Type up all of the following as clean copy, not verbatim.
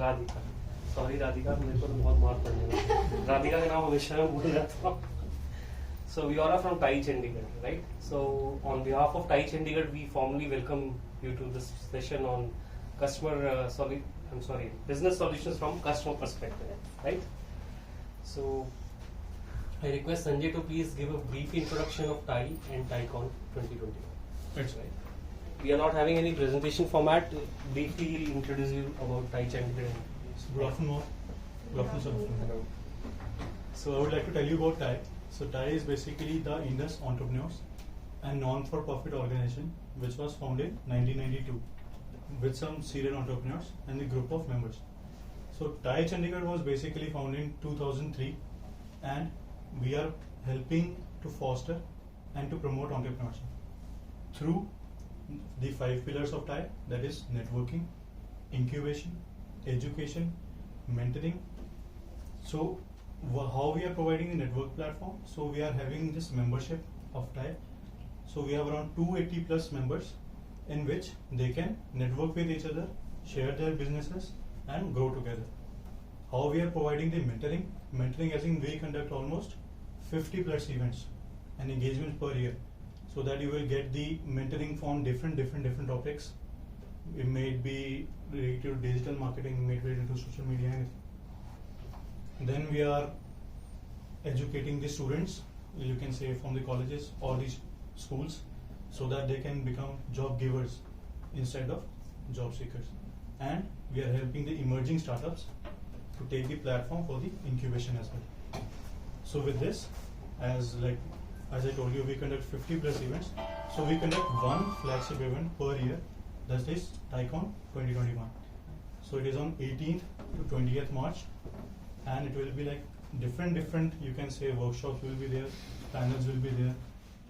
Radhika. Sorry Radhika, मेरे को तो बहुत मार पड़ने वाला. राधिका का नाम हमेशा मैं भूल जाता हूँ. So we all are from TiE Chandigarh, right? So on behalf of TiE Chandigarh, we formally welcome you to this session on business solutions from customer perspective, right? So I request Sanjay to please give a brief introduction of TiE and TiECon 2021. That's right. We are not having any presentation format. Briefly introduce you about TiE Chandigarh. Good afternoon. Good afternoon, sir. So I would like to tell you about TiE. So TiE is basically the Indus Entrepreneurs and non-for-profit organization which was founded in 1992 with some serial entrepreneurs and a group of members. So TiE Chandigarh was basically founded in 2003 and we are helping to foster and to promote entrepreneurship through the 5 pillars of TiE, that is networking, incubation, education, mentoring. So how we are providing the network platform? So we are having this membership of TiE. So we have around 280 plus members in which they can network with each other, share their businesses and grow together. How we are providing the mentoring? Mentoring as in we conduct almost 50 plus events and engagements per year, so that you will get the mentoring on different topics. It may be related to digital marketing, may be related to social media, anything. Then we are educating the students, you can say from the colleges or the schools, so that they can become job givers instead of job seekers. And we are helping the emerging startups to take the platform for the incubation as well. So with this, as I told you, we conduct 50 plus events. So we conduct one flagship event per year, that is TiECon 2021. So it is on 18th to 20th March. And it will be like different you can say workshops will be there, panels will be there.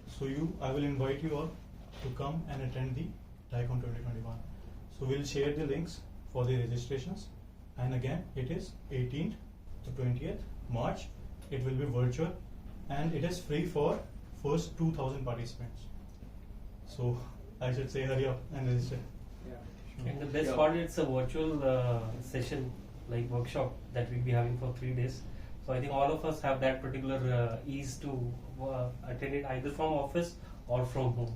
So I will invite you all to come and attend the TiECon 2021. So we'll share the links for the registrations, and again it is 18th to 20th March. It will be virtual and it is free for first 2,000 participants. So I should say hurry up and register. Yeah. And the best part, it's a virtual session, like workshop that we'll be having for 3 days. So I think all of us have that particular ease to attend it either from office or from home.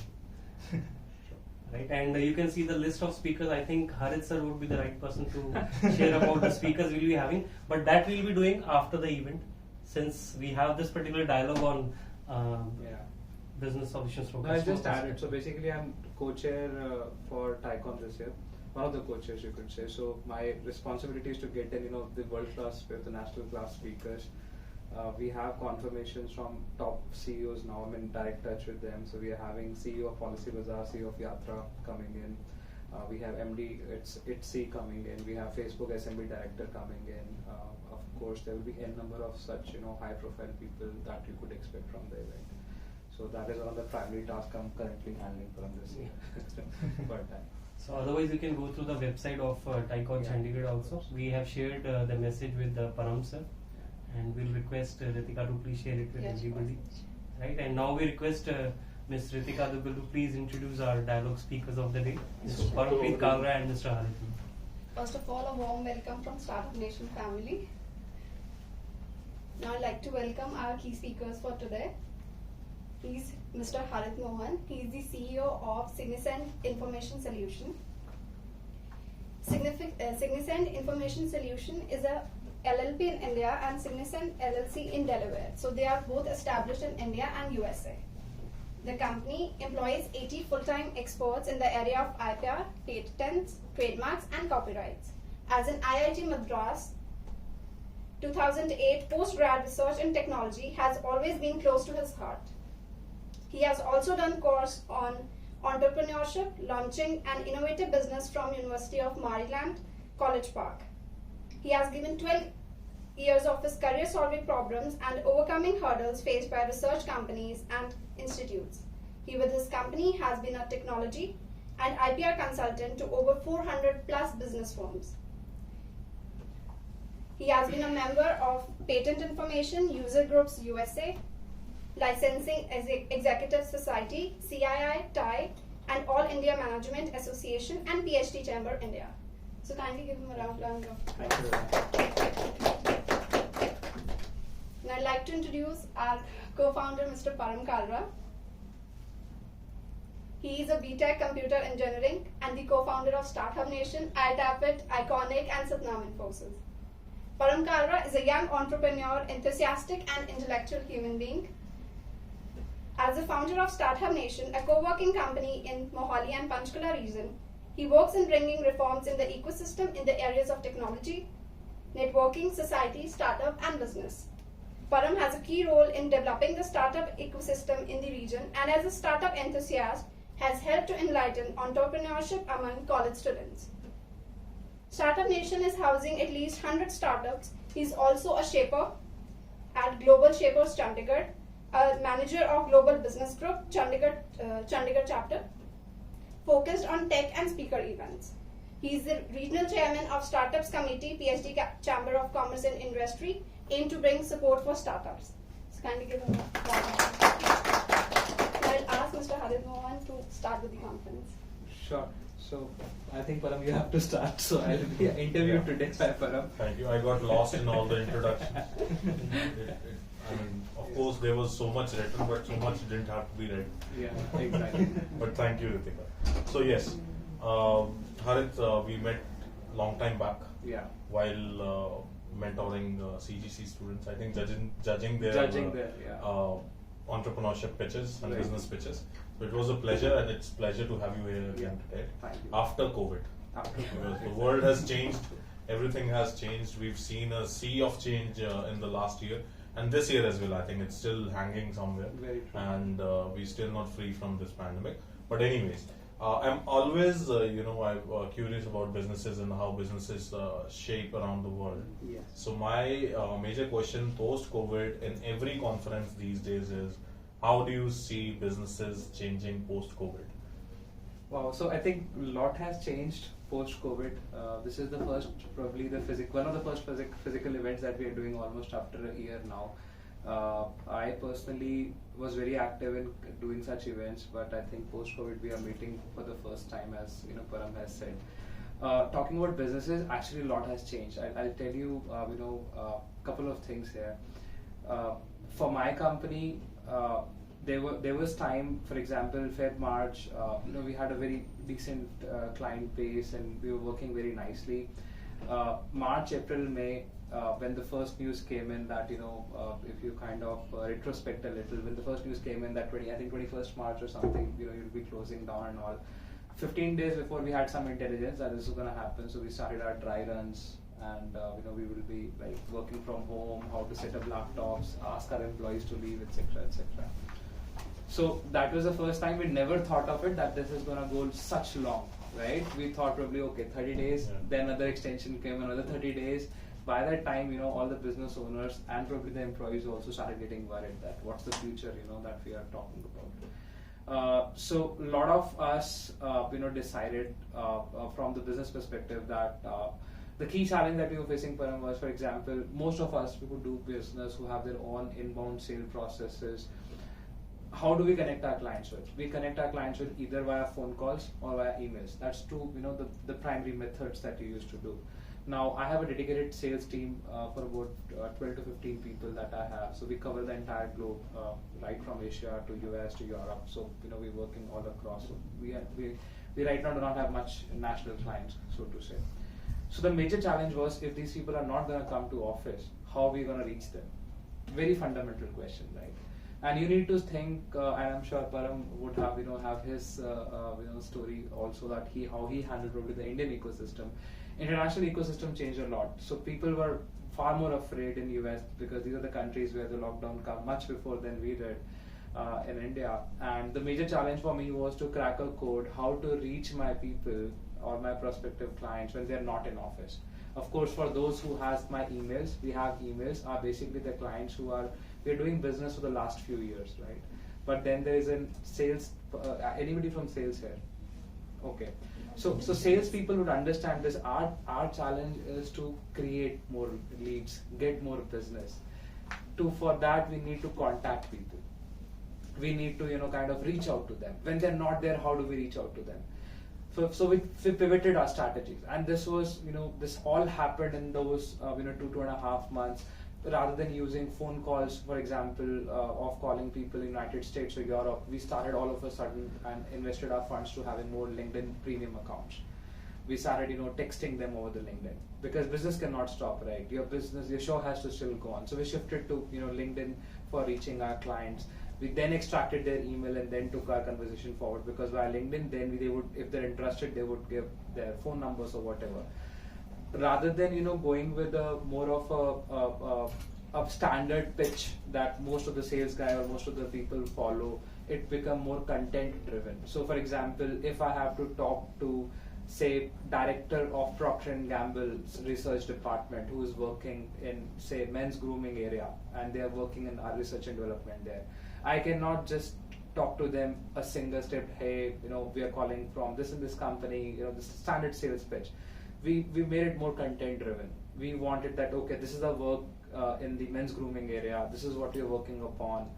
Right, and you can see the list of speakers. I think Harit sir would be the right person to share about the speakers we'll be having, but that we'll be doing after the event, since we have this particular dialogue on business solutions for I'll customers. just add it. So basically I'm co-chair for TiECon this year. One of the co-chairs, you could say. So my responsibility is to get in, the world-class, the national-class speakers. We have confirmations from top CEOs now. I'm in direct touch with them. So we are having CEO of Policy Bazaar, CEO of Yatra coming in. We have MD, it's ITSE coming in. We have Facebook SMB director coming in. Of course, there will be n number of such, high-profile people that you could expect from the event. So that is one of the primary tasks I'm currently handling from this year. Per time. So otherwise you can go through the website of TiECon Chandigarh also. We have shared the message with Param sir, and we'll request Ritika to please share it with everybody. Right, and now we request Ms. Ritika Duggal to please introduce our dialogue speakers of the day, Mr. Parampreet Kavra and Mr. Harit. First of all, a warm welcome from Startup Nation family. Now I'd like to welcome our key speakers for today. He's Mr. Harit Mohan. He is the CEO of Signiscent Information Solution. Signiscent Information Solution is a LLP in India and Signiscent LLC in Delaware. So they are both established in India and USA. The company employs 80 full-time experts in the area of IPR, patents, trademarks and copyrights. As in IIT Madras, 2008 postgrad research in technology has always been close to his heart. He has also done course on entrepreneurship, launching an innovative business from University of Maryland, College Park. He has given 12 years of his career solving problems and overcoming hurdles faced by research companies and institutes. He with his company has been a technology and IPR consultant to over 400 plus business firms. He has been a member of Patent Information User Groups USA, Licensing Executive Society, CII, TiE, and All India Management Association and PhD Chamber India. So kindly give him a round of applause. Thank you very much. And I'd like to introduce our co-founder, Mr. Param Kalra. He is a BTech Computer Engineering and the co-founder of Startup Nation, iTapit, Iconic, and Satnam Infosys. Param Kalra is a young entrepreneur, enthusiastic, and intellectual human being. As the founder of Startup Nation, a co-working company in Mohali and Panchkula region, he works in bringing reforms in the ecosystem in the areas of technology, networking, society, startup, and business. Param has a key role in developing the startup ecosystem in the region, and as a startup enthusiast, has helped to enlighten entrepreneurship among college students. Startup Nation is housing at least 100 startups. He is also a shaper at Global Shapers Chandigarh, a manager of Global Business Group Chandigarh chapter, focused on tech and speaker events. He is the regional chairman of Startups Committee, PhD Chamber of Commerce and Industry, aim to bring support for startups. So kindly give him a round of applause. I'll ask Mr. Harit Mohan to start with the conference. Sure. So I think Param, you have to start. So I'll be interviewed today by Param. Thank you. I got lost in all the introductions. I mean, of course, there was so much written, but so much didn't have to be read. Yeah, exactly. But thank you, Ritika. So yes, Harit, we met long time back Yeah. while mentoring CGC students. I think judging their entrepreneurship pitches and Right. business pitches. So it was a pleasure, and it's pleasure to have you here again today. Thank you. After COVID. Because the world has changed, everything has changed. We've seen a sea of change in the last year, and this year as well. I think it's still hanging somewhere, Very true. and we're still not free from this pandemic. But anyways, I'm always, I'm curious about businesses and how businesses shape around the world. Yes. So my major question post-COVID in every conference these days is, how do you see businesses changing post-COVID? Wow, so I think a lot has changed post-COVID. This is the first, probably one of the first physical events that we are doing almost after a year now. I personally was very active in doing such events, but I think post-COVID we are meeting for the first time, as Param has said. Talking about businesses, actually a lot has changed. I'll tell you, a couple of things here. For my company, there was time, for example, Feb, March, we had a very decent client base and we were working very nicely. March, April, May, when the first news came in that, if you kind of retrospect a little, when the first news came in that 21st March or something, you'll be closing down and all. 15 days before we had some intelligence that this was going to happen, so we started our dry runs. And we will be like working from home, how to set up laptops, ask our employees to leave, etc., etc. So that was the first time. We never thought of it that this is going to go such long, right? We thought probably 30 days. Yeah. Then another extension came, another 30 days. By that time, all the business owners and probably the employees also started getting worried that what's the future, that we are talking about. So a lot of us, decided from the business perspective that. The key challenge that we were facing, Param, was, for example, most of us who do business, who have their own inbound sale processes, how do we connect our clients with? We connect our clients with either via phone calls or via emails. That's two, the primary methods that we used to do. Now, I have a dedicated sales team for about 12 to 15 people that I have. So we cover the entire globe, right from Asia to US to Europe. So, we're working all across. So we right now do not have much national clients, so to say. So the major challenge was, if these people are not going to come to office, how are we going to reach them? Very fundamental question, right? And you need to think, and I'm sure Param would have his story also, that how he handled probably the Indian ecosystem. International ecosystem changed a lot. So people were far more afraid in US because these are the countries where the lockdown came much before than we did in India. And the major challenge for me was to crack a code, how to reach my people or my prospective clients when they're not in office. Of course, for those who has my emails, we have emails are basically the clients we're doing business for the last few years, right? But then there is a sales, anybody from sales here? Okay. So sales people would understand this. Our challenge is to create more leads, get more business. For that, we need to contact people. We need to, kind of reach out to them. When they're not there, how do we reach out to them? So we pivoted our strategies, and this was, this all happened in those 2.5 months. Rather than using phone calls, for example, of calling people in United States or Europe, we started all of a sudden and invested our funds to having more LinkedIn premium accounts. We started, texting them over the LinkedIn, because business cannot stop, right? Your show has to still go on. So we shifted to, LinkedIn for reaching our clients. We then extracted their email and then took our conversation forward, because via LinkedIn, then they would, if they're interested, they would give their phone numbers or whatever. Rather than going with a more of a standard pitch that most of the sales guy or most of the people follow, it become more content driven. So, for example, if I have to talk to, say, director of Procter & Gamble's research department who is working in, say, men's grooming area, and they are working in our research and development there, I cannot just talk to them a single step, hey, we are calling from this and this company, this standard sales pitch. We made it more content driven. We wanted that, okay, this is the work in the men's grooming area, this is what we are working upon,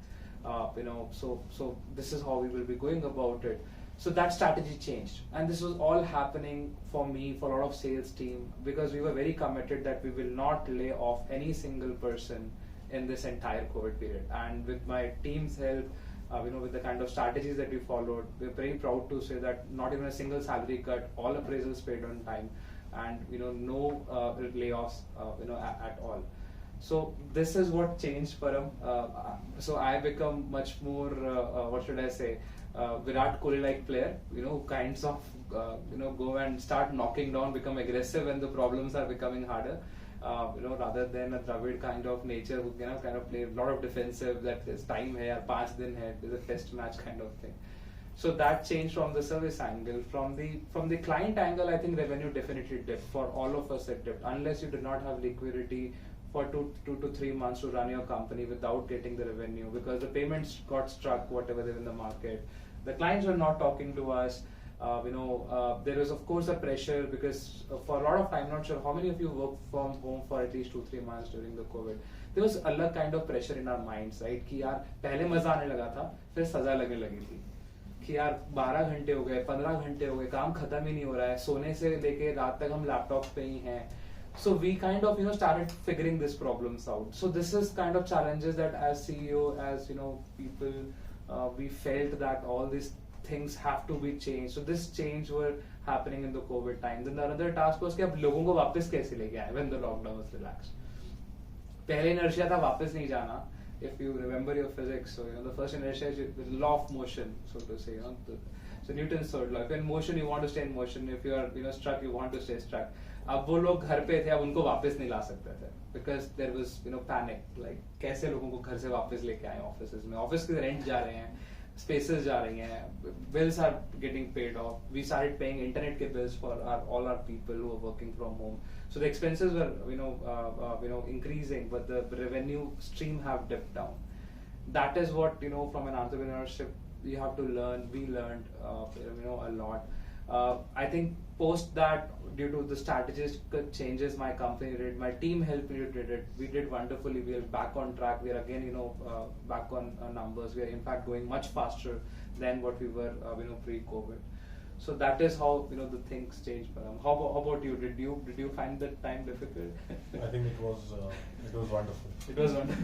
so this is how we will be going about it. So that strategy changed, and this was all happening for me, for a lot of sales team, because we were very committed that we will not lay off any single person in this entire COVID period. And with my team's help, with the kind of strategies that we followed, we're very proud to say that not even a single salary cut, all appraisals paid on time, and no layoffs, at all. So this is what changed, Param. So I become much more, what should I say, Virat Kohli-like player, who kinds of, go and start knocking down, become aggressive when the problems are becoming harder, rather than a Dravid kind of nature who kind of play a lot of defensive, that there's time here, 5 din hai, there's a test match kind of thing. So that changed from the service angle. From the client angle, I think revenue definitely dipped. For all of us, it dipped. Unless you did not have liquidity for 2 to 3 months to run your company without getting the revenue, because the payments got struck, whatever they're in the market. The clients were not talking to us. There was of course a pressure, because for a lot of time, I'm not sure how many of you worked from home for at least 2-3 months during the COVID. There was a lot kind of pressure in our minds, right? कि यार पहले मजा आने लगा था, फिर सजा लगने लगी थी. कि यार 12 घंटे हो गए, 15 घंटे हो गए, काम खत्म ही नहीं हो रहा है, सोने से लेके रात तक हम लैपटॉप पे ही हैं. So we kind of started figuring these problems out. So this is kind of challenges that as CEO, as people, we felt that all these things have to be changed. So this change were happening in the COVID time. Then the another task was कि अब लोगों को वापस कैसे लेके आए when the lockdown was relaxed. पहले inertia था वापस नहीं जाना. If you remember your physics, so the first inertia is the law of motion, so to say. So Newton's third law. If you're in motion, you want to stay in motion. If you are struck, you want to stay struck. अब वो लोग घर पे थे, अब उनको वापस नहीं ला सकते थे, because there was panic, like कैसे लोगों को घर से वापस लेके आए ऑफिसेज में. ऑफिस के रेंट जा रहे हैं, स्पेसेस जा रही हैं, bills are getting paid off. We started paying internet के bills for all our people who are working from home. So the expenses were increasing, but the revenue stream have dipped down. That is what from an entrepreneurship you have to learn. We learned a lot. I think post that, due to the strategic changes my company did, my team helped me did it. We did wonderfully. We are back on track. We are again, back on numbers. We are in fact going much faster than what we were, pre-COVID. So that is how the things changed. How about you? Did you find that time difficult? I think it was wonderful. It was wonderful.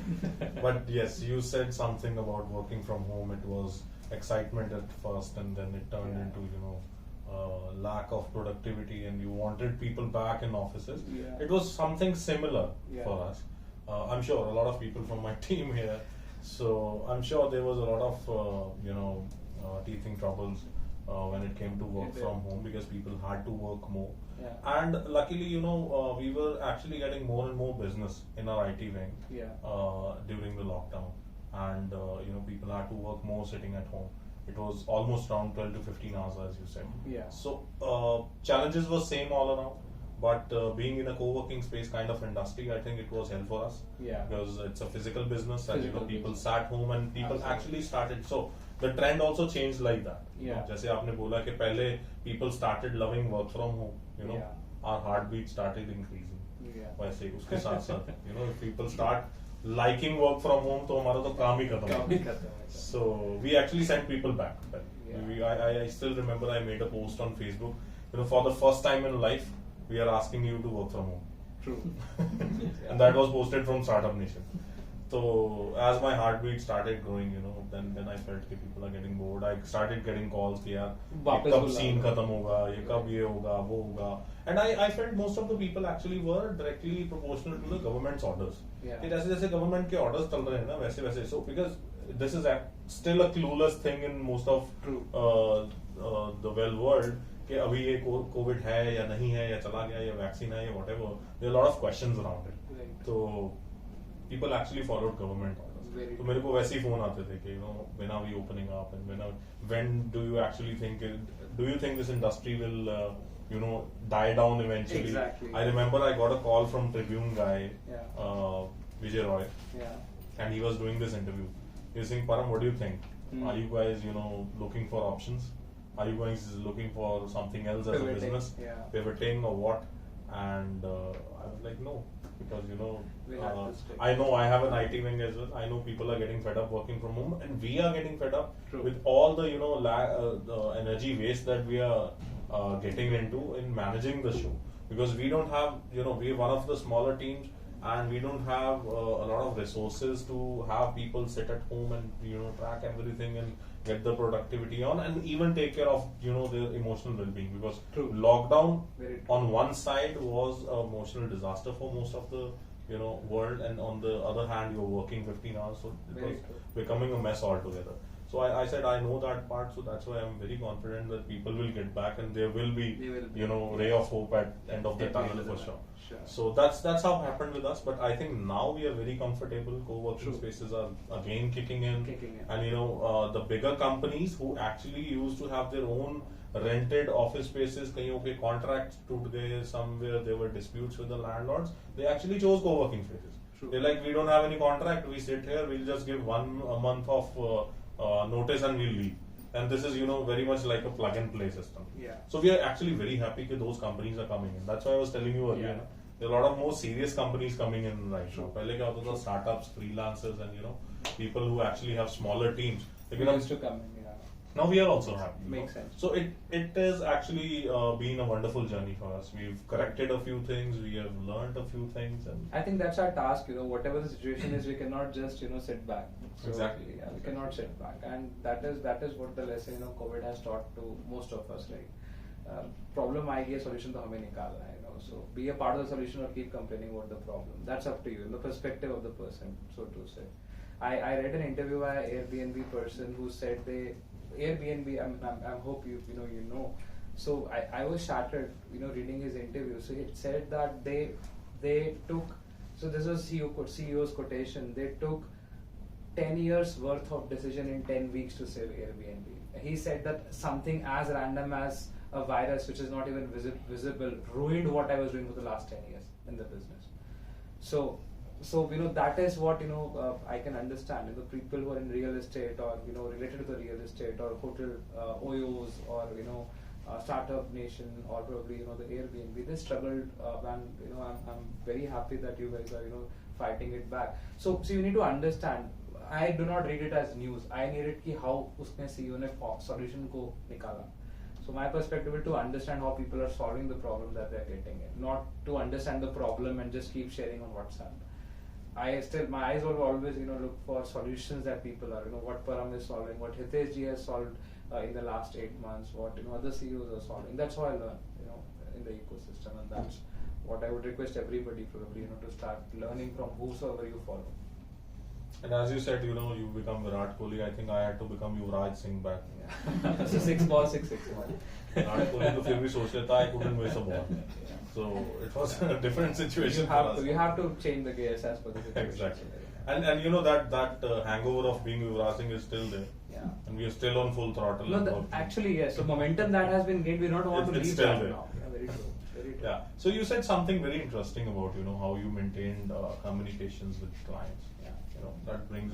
But yes, you said something about working from home. It was excitement at first, and then it turned into lack of productivity, and you wanted people back in offices. Yeah. It was something similar for Yeah. us. I'm sure a lot of people from my team here, so I'm sure there was a lot of teething troubles when it came to work from home, because people had to work more. Yeah. And luckily, we were actually getting more and more business in our IT wing during the lockdown, and people had to work more sitting at home. It was almost around 12 to 15 hours, as you said. Yeah. So challenges were same all around, but being in a co-working space kind of industry, I think it was hell for us. Yeah. Because it's a physical business, and Physical people business. sat home, and people Absolutely. actually started. So the trend also changed like that. Yeah. जैसे आपने बोला कि पहले people started loving work from home. Yeah. Our heartbeat started increasing. Yeah. वैसे उसके साथ साथ if people start liking work from home, तो हमारा तो काम ही खत्म काम हो ही गया. खत्म हो गया. So we actually sent people back. Yeah. I still remember I made a post on Facebook. For the first time in life, we are asking you to work from home. True. And that was posted from Startup Nation. So as my heartbeat started growing, then I felt that people are getting bored. I started getting calls कि यार ये कब scene खत्म होगा, ये कब ये होगा, वो होगा. And I felt most of the people actually were directly proportional to the government's orders. Yeah. कि जैसे जैसे government के orders चल रहे हैं ना वैसे वैसे. So because this is still a clueless thing in most of the well world कि अभी ये COVID है या नहीं है या चला गया या vaccine है या whatever. There are a lot of questions around it. Right. So people actually followed government orders. तो मेरे को वैसे ही फोन आते थे कि when are we opening up and when do you actually think this industry will die down eventually? Exactly. I remember I got a call from Tribune guy, Yeah. Vijay Roy, Yeah. and he was doing this interview. He was saying, Param, what do you think? Are you guys looking for options? Are you guys looking for something else as a Pivoting, business? yeah. Pivoting or what? And I was like, no, because We have to stick. I know I have an IT wing as well. I know people are getting fed up working from home, and we are getting fed up True. with all the the energy waste that we are getting into in managing the show, because we don't have we're one of the smaller teams, and we don't have a lot of resources to have people sit at home and track everything and get the productivity on, and even take care of their emotional well-being, because True. lockdown Very true. on one side was an emotional disaster for most of the world, and on the other hand you're working 15 hours, so it Very was true. becoming a mess altogether. So I said I know that part, so that's why I'm very confident that people will get back, and there will be, They will be, ray of hope at end of the At the end tunnel of the for sure. tunnel, sure. So that's how it happened with us. But I think now we are very comfortable. Co-working True. spaces are again kicking in. Kicking in. And the bigger companies who actually used to have their own rented office spaces, कईयों के contracts टूट गए, somewhere there were disputes with the landlords, they actually chose co-working spaces. True. They're like, we don't have any contract, we sit here, we'll just give a month of notice and we'll leave. And this is very much like a plug and play system. Yeah. So we are actually very happy that those companies are coming in. That's why I was telling you earlier. Yeah. There are a lot of more serious companies coming in right now. पहले क्या होता था, startups, freelancers, and people who actually have smaller teams. We used to come in, yeah. Now we are also happy. Makes sense. So it has actually been a wonderful journey for us. We've corrected a few things. We have learned a few things, and I think that's our task, whatever the situation is, we cannot just, sit back. So, Exactly. Yeah, we cannot sit back. And that is what the lesson, COVID has taught to most of us, right? Problem आएगी, solution तो हमें निकालना है, So be a part of the solution or keep complaining about the problem. That's up to you, in the perspective of the person, so to say. I read an interview by an Airbnb person who said Airbnb, I hope you know. So I was shattered, reading his interview. So it said that they took, so this was CEO's quotation, they took 10 years worth of decision in 10 weeks to save Airbnb. He said that something as random as a virus, which is not even visible, ruined what I was doing for the last 10 years in the business. So that is what I can understand. People who are in real estate or related to the real estate or hotel OYOs or Startup Nation or probably the Airbnb, they struggled, and I'm very happy that you guys are fighting it back. So you need to understand. I do not read it as news. I need it कि how उसने CEO ने solution को निकाला. So my perspective is to understand how people are solving the problem that they're getting in, not to understand the problem and just keep sharing on WhatsApp. My eyes will always look for solutions that people are, what Param is solving, what Hitesh ji has solved in the last 8 months, what other CEOs are solving. That's how I learn, in the ecosystem, and that's what I would request everybody probably, to start learning from whosoever you follow. And as you said, you become Virat Kohli. I think I had to become Yuvraj Singh back. Yeah. So 6 balls, 6 balls. Virat Kohli तो फिर भी सोच लेता I couldn't miss a ball. So it was a different situation for us. You have to change the gears as per the situation. Exactly. And that hangover of being Yuvraj Singh is still there. Yeah. And we are still on full throttle. No, actually yes. So momentum that has been gained, we don't want to It's leave still that there. now. Yeah, very true. Very true. Yeah. So you said something very interesting about how you maintained communications with clients. Yeah. That brings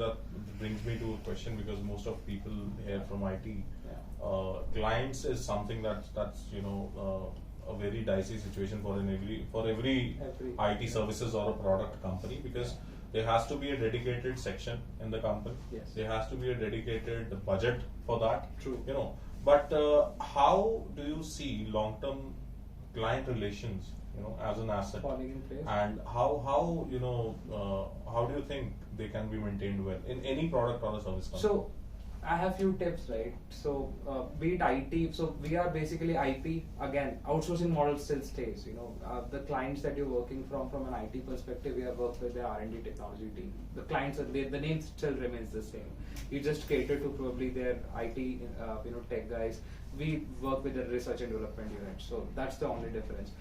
me to a question, because most of people here from IT, clients is something that's a very dicey situation for every IT services or a product company, because there has to be a dedicated section in the company. Yes. There has to be a dedicated budget for that. True. You know, but how do you see long-term client relations, you know, as an asset? Falling in place. And how you know how do you think they can be maintained well in any product or a service company? So I have few tips, right? So be it IT, so we are basically IP. Again, outsourcing model still stays. You know, the clients that you're working from an IT perspective, we have worked with the R&D technology team. The clients, the name still remains the same. You just cater to probably their IT, you know, tech guys. We work with the research and development unit. So that's the only difference.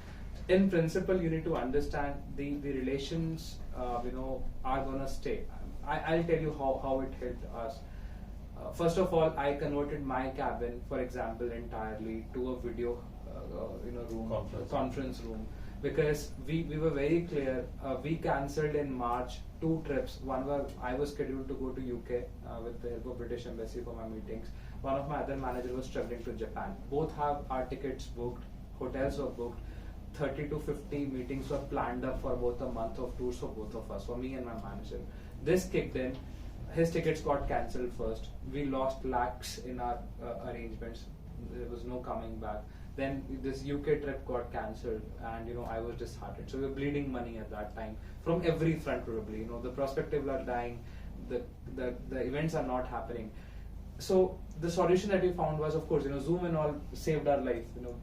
In principle, you need to understand the relations, you know, are gonna stay. I'll tell you how it helped us. First of all, I converted my cabin, for example, entirely to a video, you know, room, conference room, because we were very clear. We cancelled in March 2 trips. One where I was scheduled to go to UK with the help of British Embassy for my meetings. One of my other managers was traveling to Japan. Both have our tickets booked, hotels were booked. 30 to 50 meetings were planned up for both a month of tours for both of us, for me and my manager. This kicked in. His tickets got cancelled first. We lost lakhs in our arrangements. There was no coming back. Then this UK trip got cancelled, and you know, I was disheartened. So we were bleeding money at that time from every front probably. You know, the prospective are dying, the events are not happening. So the solution that we found was, of course, you know, Zoom and all saved our life. You know,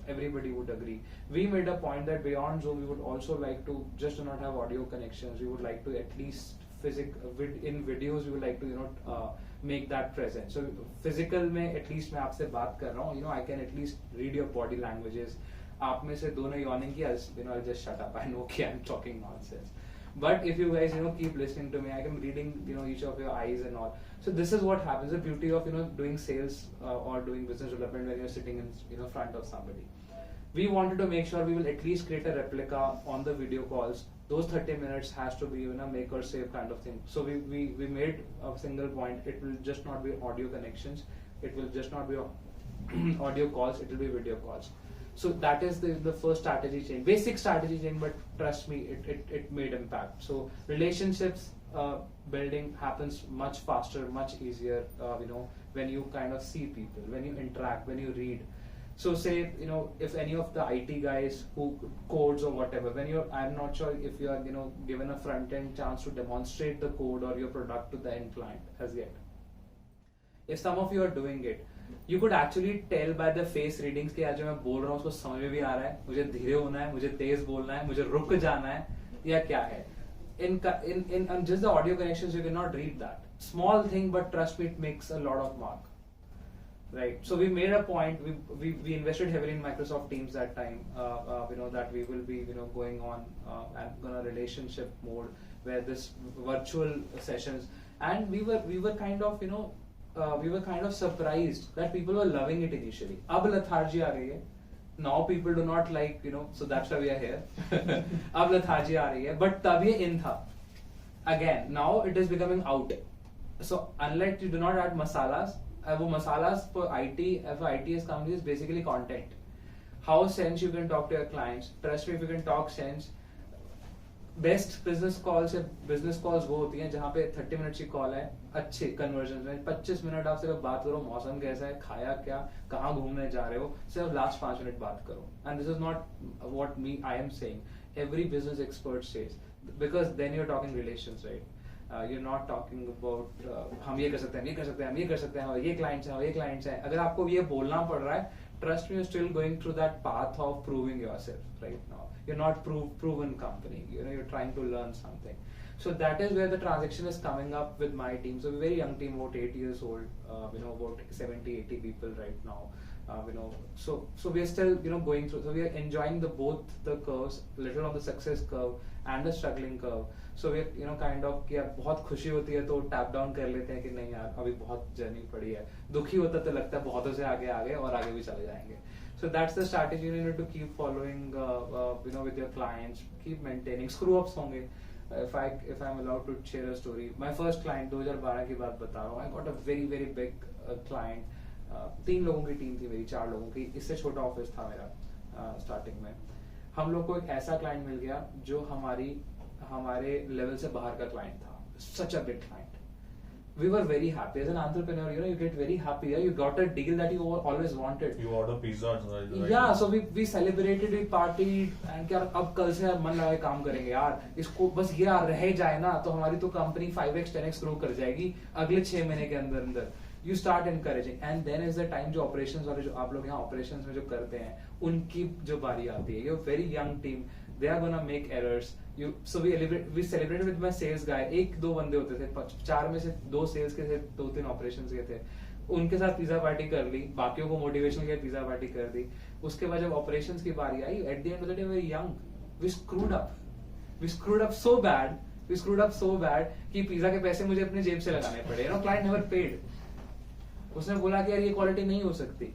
everybody would agree. We made a point that beyond Zoom, we would also like to just do not have audio connections. We would like to at least in videos, we would like to, you know, make that present. So physical में at least मैं आपसे बात कर रहा हूँ. You know, I can at least read your body languages. आप में से दोनों yawning की, you know, I'll just shut up. I know okay, I'm talking nonsense. But if you guys, you know, keep listening to me, I am reading, you know, each of your eyes and all. So this is what happens. The beauty of, you know, doing sales or doing business development when you're sitting in, you know, front of somebody. We wanted to make sure we will at least create a replica on the video calls. Those 30 minutes has to be, you know, make or save kind of thing. So we made a single point. It will just not be audio connections. It will just not be audio calls. It will be video calls. So that is the first strategy change, basic strategy change, but trust me, it made impact. So relationships building happens much faster, much easier, you know, when you kind of see people, when you interact, when you read. So say, you know, if any of the IT guys who codes or whatever, when you're, I'm not sure if you are, you know, given a front-end chance to demonstrate the code or your product to the end client as yet. If some of you are doing it, you could actually tell by the face readings कि यार जो मैं बोल रहा हूँ उसको समझ में भी आ रहा है, मुझे धीरे होना है, मुझे तेज बोलना है, मुझे रुक जाना है, या क्या है. In just the audio connections, you cannot read that. Small thing, but trust me, it makes a lot of mark. Right. So we made a point. We invested heavily in Microsoft Teams that time. You know, that we will be, you know, going on and on a relationship mode where this virtual sessions, and we were kind of, you know, we were kind of surprised that people were loving it initially. अब lethargy आ रही है. Now people do not like, you know, so that's why we are here. अब lethargy आ रही है, but तब ये in था. Again, now it is becoming out. So unlike you do not add masalas, वो masalas for IT, for ITS companies is basically content. How sense you can talk to your clients. Trust me, if you can talk sense. Best business calls वो होती हैं जहाँ पे 30 minute की call है, अच्छे conversion में 25 मिनट आप सिर्फ बात करो, मौसम कैसा है, खाया क्या, कहाँ घूमने जा रहे हो, सिर्फ लास्ट 5 मिनट बात करो. And this is not what I am saying. Every business expert says, because then you're talking relations, right? You're not talking about हम ये कर सकते हैं, ये कर सकते हैं, हम ये कर सकते हैं, ये clients हैं. अगर आपको ये बोलना पड़ रहा है, trust me, you're still going through that path of proving yourself right now. You're not proven company. You know, you're trying to learn something. So that is where the transaction is coming up with my team. So we're a very young team, about 8 years old. You know, about 70, 80 people right now. You know, so we are still, you know, going through. So we are enjoying both the curves, little on the success curve and the struggling curve. So we are, you know, kind of कि यार बहुत खुशी होती है तो tap down कर लेते हैं कि नहीं यार अभी बहुत जर्नी पड़ी है. दुखी होता तो लगता है बहुतों से आगे और आगे भी चले जाएंगे. So that's the strategy you need to keep following, you know, with your clients, keep maintaining. Screw ups होंगे. If I'm allowed to share a story, my first client 2012 की बात बता रहा हूँ. I got a very very big client. 3 लोगों की team थी मेरी, 4 लोगों की. इससे छोटा ऑफिस था मेरा स्टार्टिंग में. हम लोग को एक ऐसा क्लाइंट मिल गया जो हमारी हमारे लेवल से बाहर का क्लाइंट था, such a big client. We were very happy as an entrepreneur. You get very happy. You got a deal that you always wanted. You order pizzas, right? Yeah, so we celebrated, we partied, and क्या अब कल से मन लगा काम करेंगे यार, इसको बस ये रह जाए ना तो हमारी तो कंपनी 5x 10x ग्रो कर जाएगी अगले 6 महीने के अंदर अंदर. You start encouraging, and then is the time जो operations वाले जो आप लोग यहाँ operations में जो करते हैं उनकी जो बारी आती है. You're very young team. They are gonna make errors. So we celebrated with my sales guy. 1-2 बंदे होते थे, 4 में से 2 sales के थे, 2-3 operations के थे. उनके साथ पिज्जा पार्टी कर ली, बाकियों को मोटिवेशनल के पिज्जा पार्टी कर दी. उसके बाद जब operations की बारी आई, at the end of the day we were young. We screwed up. We screwed up so bad. We screwed up so bad कि पिज्जा के पैसे मुझे अपने जेब से लगाने पड़े. Client never paid. उसने बोला कि यार ये क्वालिटी नहीं हो सकती.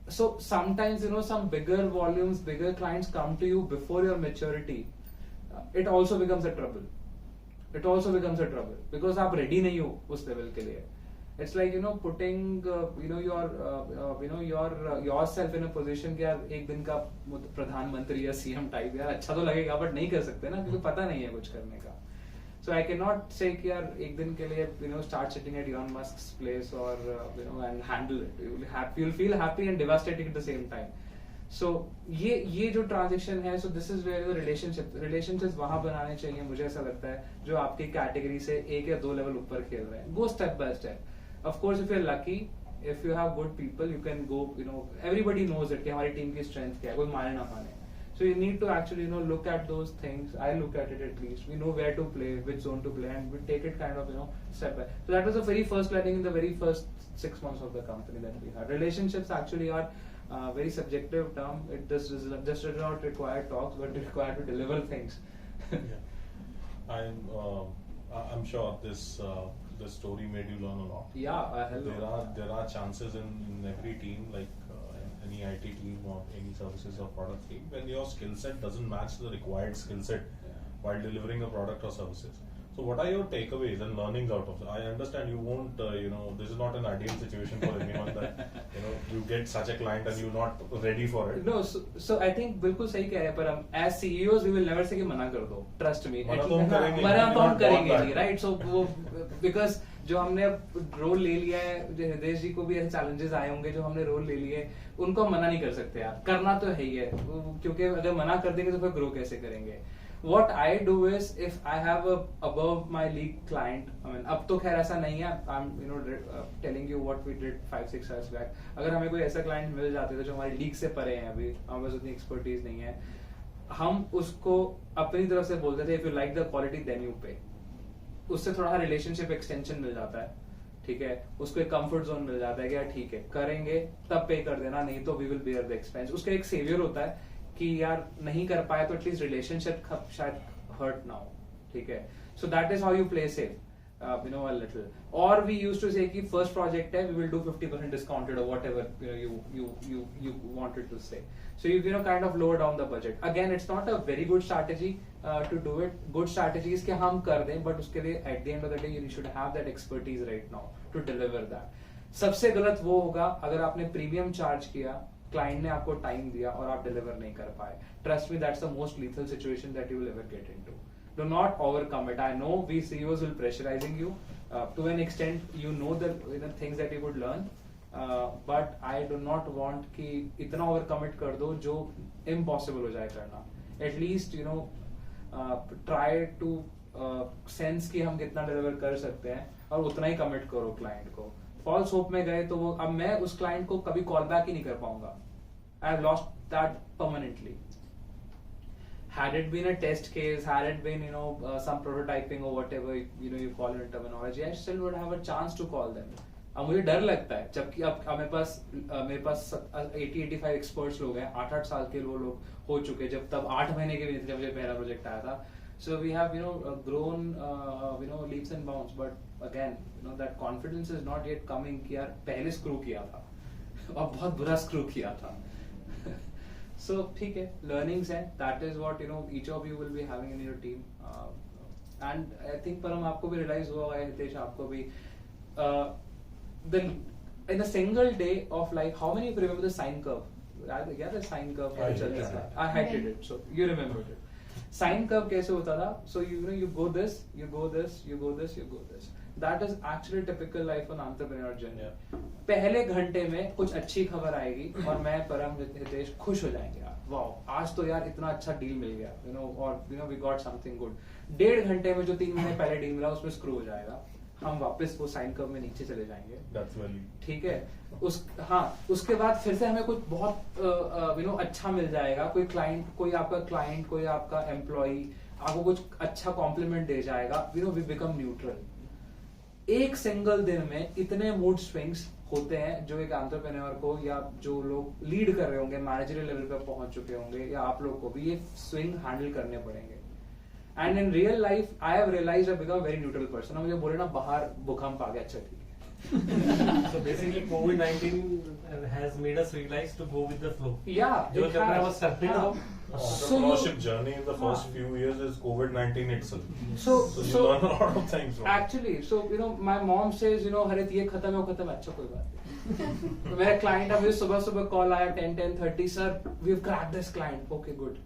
So sometimes some bigger volumes, bigger clients come to you before your maturity. It also becomes a trouble. It also becomes a trouble because आप ready नहीं हो उस level के लिए. It's like putting yourself in a position कि यार एक दिन का प्रधानमंत्री या CM type यार अच्छा तो लगेगा but नहीं कर सकते ना क्योंकि पता नहीं है कुछ करने का. So I cannot say कि यार एक दिन के लिए start sitting at Elon Musk's place or and handle it. You'll feel happy and devastated at the same time. So ये जो transition है, so this is where the relationships वहाँ बनाने चाहिए मुझे ऐसा लगता है जो आपकी category से 1 या 2 level ऊपर खेल रहे हैं. Go step by step. Of course if you're lucky, if you have good people, you can go. Everybody knows it कि हमारी team की strength क्या है, कोई माने ना माने. So you need to actually look at those things. I look at it at least. We know where to play, which zone to play, and we take it kind of step by. So that was the very first learning in the very first 6 months of the company that we had. Relationships actually are very subjective term. It just does not require talks, but it require to deliver things. Yeah. I'm sure this story made you learn a lot. Yeah, there are chances in every team, like any IT team or any services or product team, when your skill set doesn't match the required skill set while delivering a product or services. So what are your takeaways and learnings out of it? I understand you won't, this is not an ideal situation for anyone that, you get such a client and you're not ready for it. No, so I think बिल्कुल सही कह रहे हैं, पर as CEOs we will never say कि मना कर दो. Trust me. मना तो हम करेंगे नहीं, right? So because जो हमने रोल ले लिया है, हृदय जी को भी ऐसे चैलेंजेस आए होंगे जो हमने रोल ले लिए, उनको हम मना नहीं कर सकते यार, करना तो है ही है, क्योंकि अगर मना कर देंगे तो फिर ग्रो कैसे करेंगे. What I do is if I have a above my league client, I mean अब तो खैर ऐसा नहीं है, I'm telling you what we did 5-6 years back. अगर हमें कोई ऐसा क्लाइंट मिल जाते थे जो हमारी लीग से परे हैं, अभी हमें उतनी एक्सपर्टीज नहीं है, हम उसको अपनी तरफ से बोलते थे if you like the quality then you pay. उससे थोड़ा रिलेशनशिप एक्सटेंशन मिल जाता है, ठीक है, उसको एक कंफर्ट जोन मिल जाता है कि यार ठीक है करेंगे तब पे कर देना, नहीं तो we will bear the expense. उसका एक सेवियर होता है कि यार नहीं कर पाए तो एटलीस्ट रिलेशनशिप शायद हर्ट ना हो, ठीक है. So that is how you play safe, a little. Or we used to say कि first project है, we will do 50% discounted or whatever you wanted to say. So you kind of lower down the budget. Again, it's not a very good strategy to do it. Good strategy is कि हम कर दें, but उसके लिए at the end of the day you should have that expertise right now to deliver that. सबसे गलत वो होगा अगर आपने प्रीमियम चार्ज किया, क्लाइंट ने आपको टाइम दिया और आप डिलीवर नहीं कर पाए. Trust me, that's the most lethal situation that you will ever get into. Do not overcome it. I know we CEOs will pressurizing you to an extent. You know the things that you would learn, but I do not want कि इतना overcommit कर दो जो impossible हो जाए करना. At least try to sense कि हम कितना deliver कर सकते हैं और उतना ही commit करो client को. False hope में गए तो वो अब मैं उस client को कभी call back ही नहीं कर पाऊंगा. I have lost that permanently. Had it been a test case, had it been some prototyping or whatever you call it in terminology, I still would have a chance to call them. अब मुझे डर लगता है जबकि अब मेरे पास 80-85 experts लोग हैं, 8-8 साल के वो लोग हो चुके, जब तब 8 महीने के भी थे जब मुझे पहला प्रोजेक्ट आया था. So we have grown leaps and bounds, but again that confidence is not yet coming कि यार पहले स्क्रू किया था और बहुत बुरा स्क्रू किया था. So ठीक है, learnings हैं, that is what each of you will be having in your team, and I think परम आपको भी realize हुआ है, हितेश आपको भी, in a single day of like how many of you remember the sine curve? Yeah, the sine curve. I hated it, so you remembered it. Sine curve कैसे होता था? So you go this, you go this, you go this, you go this. That is actually typical life on entrepreneur journey. पहले घंटे में कुछ अच्छी खबर आएगी और मैं परम हितेश खुश हो जाएंगे यार, वाह आज तो यार इतना अच्छा डील मिल गया, और we got something good. 1.5 घंटे में जो 3 महीने पहले डील मिला उसमें स्क्रू हो जाएगा, हम वापस वो साइन कर्व में नीचे चले जाएंगे. ठीक है, उसके बाद फिर से हमें कुछ बहुत अच्छा मिल जाएगा, कोई आपका क्लाइंट, कोई आपका एम्प्लॉय आपको कुछ अच्छा कॉम्प्लीमेंट दे जाएगा, वी बिकम न्यूट्रल. एक सिंगल दिन में इतने मूड स्विंग्स होते हैं जो एक एंटरप्रेन्योर को, या जो लोग लीड कर रहे होंगे, मैनेजरियल लेवल पे पहुंच चुके होंगे, या आप लोग को भी ये स्विंग हैंडल करने पड़ेंगे. And in real life I have realized I become very neutral person. मुझे बोले ना बाहर भूकंप आ गया, अच्छा ठीक है. So basically COVID-19 has made us realize to go with the flow. Yeah, जो जब I was suffering out. Entrepreneurship journey in the first few years is COVID-19 itself. So you learn a lot of things. Actually, so my mom says, हरित ये खत्म है वो खत्म है, अच्छा कोई बात नहीं. तो मेरा क्लाइंट अब सुबह कॉल आया 10:30, sir we have cracked this client. Okay good.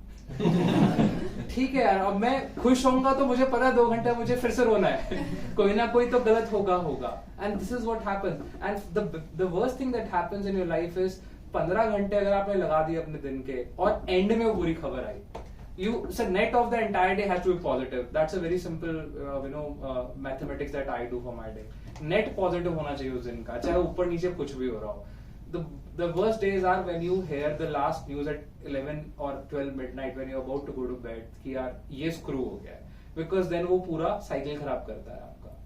ठीक है यार, अब मैं खुश होऊंगा तो मुझे पता है 2 घंटे मुझे फिर से रोना है, कोई ना कोई तो गलत होगा. And this is what happens. And the worst thing that happens in your life is 15 घंटे अगर आपने लगा दिए अपने दिन के और एंड में वो बुरी खबर आई, so net of the entire day has to be positive. That's a very simple mathematics that I do for my day. Net positive होना चाहिए उस दिन का, चाहे ऊपर नीचे कुछ भी हो रहा हो. The worst days are when you hear the last news at 11 or 12 midnight when you're about to go to bed कि यार ये screw हो गया है, because then वो पूरा cycle खराब करता है आपका.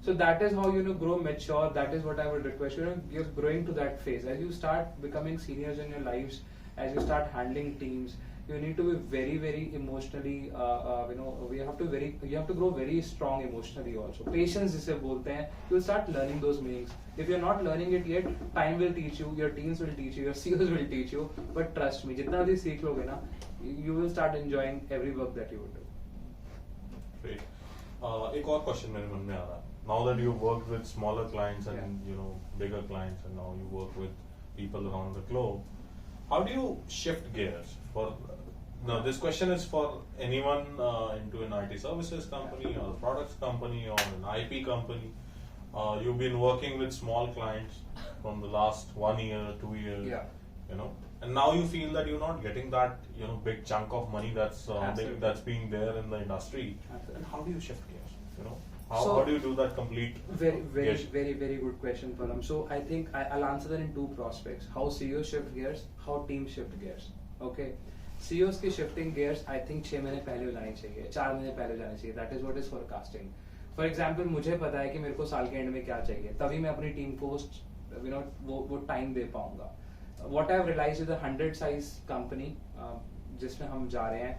So that is how grow mature. That is what I would request. You're growing to that phase as you start becoming seniors in your lives, as you start handling teams. You need to be very, very emotionally. You have to grow very strong emotionally also. Patience, जिसे बोलते हैं, you'll start learning those meanings. If you're not learning it yet, time will teach you. Your teams will teach you. Your CEOs will teach you. But trust me, जितना भी सीख लोगे ना, you will start enjoying every work that you will do. Great. एक और question मेरे मन में आ रहा है. Now that you've worked with smaller clients and bigger clients, and now you work with people around the globe, how do you shift gears? Now this question is for anyone into an IT services company or a products company or an IP company. You've been working with small clients from the last 1 year, 2 years, and now you feel that you're not getting that big chunk of money that's being there in the industry. Absolutely. And how do you shift gears? How do you do that complete? Very very good question, Param. So I think I'll answer that in 2 prospects: how CEOs shift gears, how teams shift gears. Okay. CEOs की shifting gears I think 6 महीने पहले हो जानी चाहिए, 4 महीने पहले हो जानी चाहिए. That is what is forecasting. For example, मुझे पता है कि मेरे को साल के एंड में क्या चाहिए, तभी मैं अपनी टीम को वो टाइम दे पाऊंगा. What I have realized is a 100 size company जिसमें हम जा रहे हैं,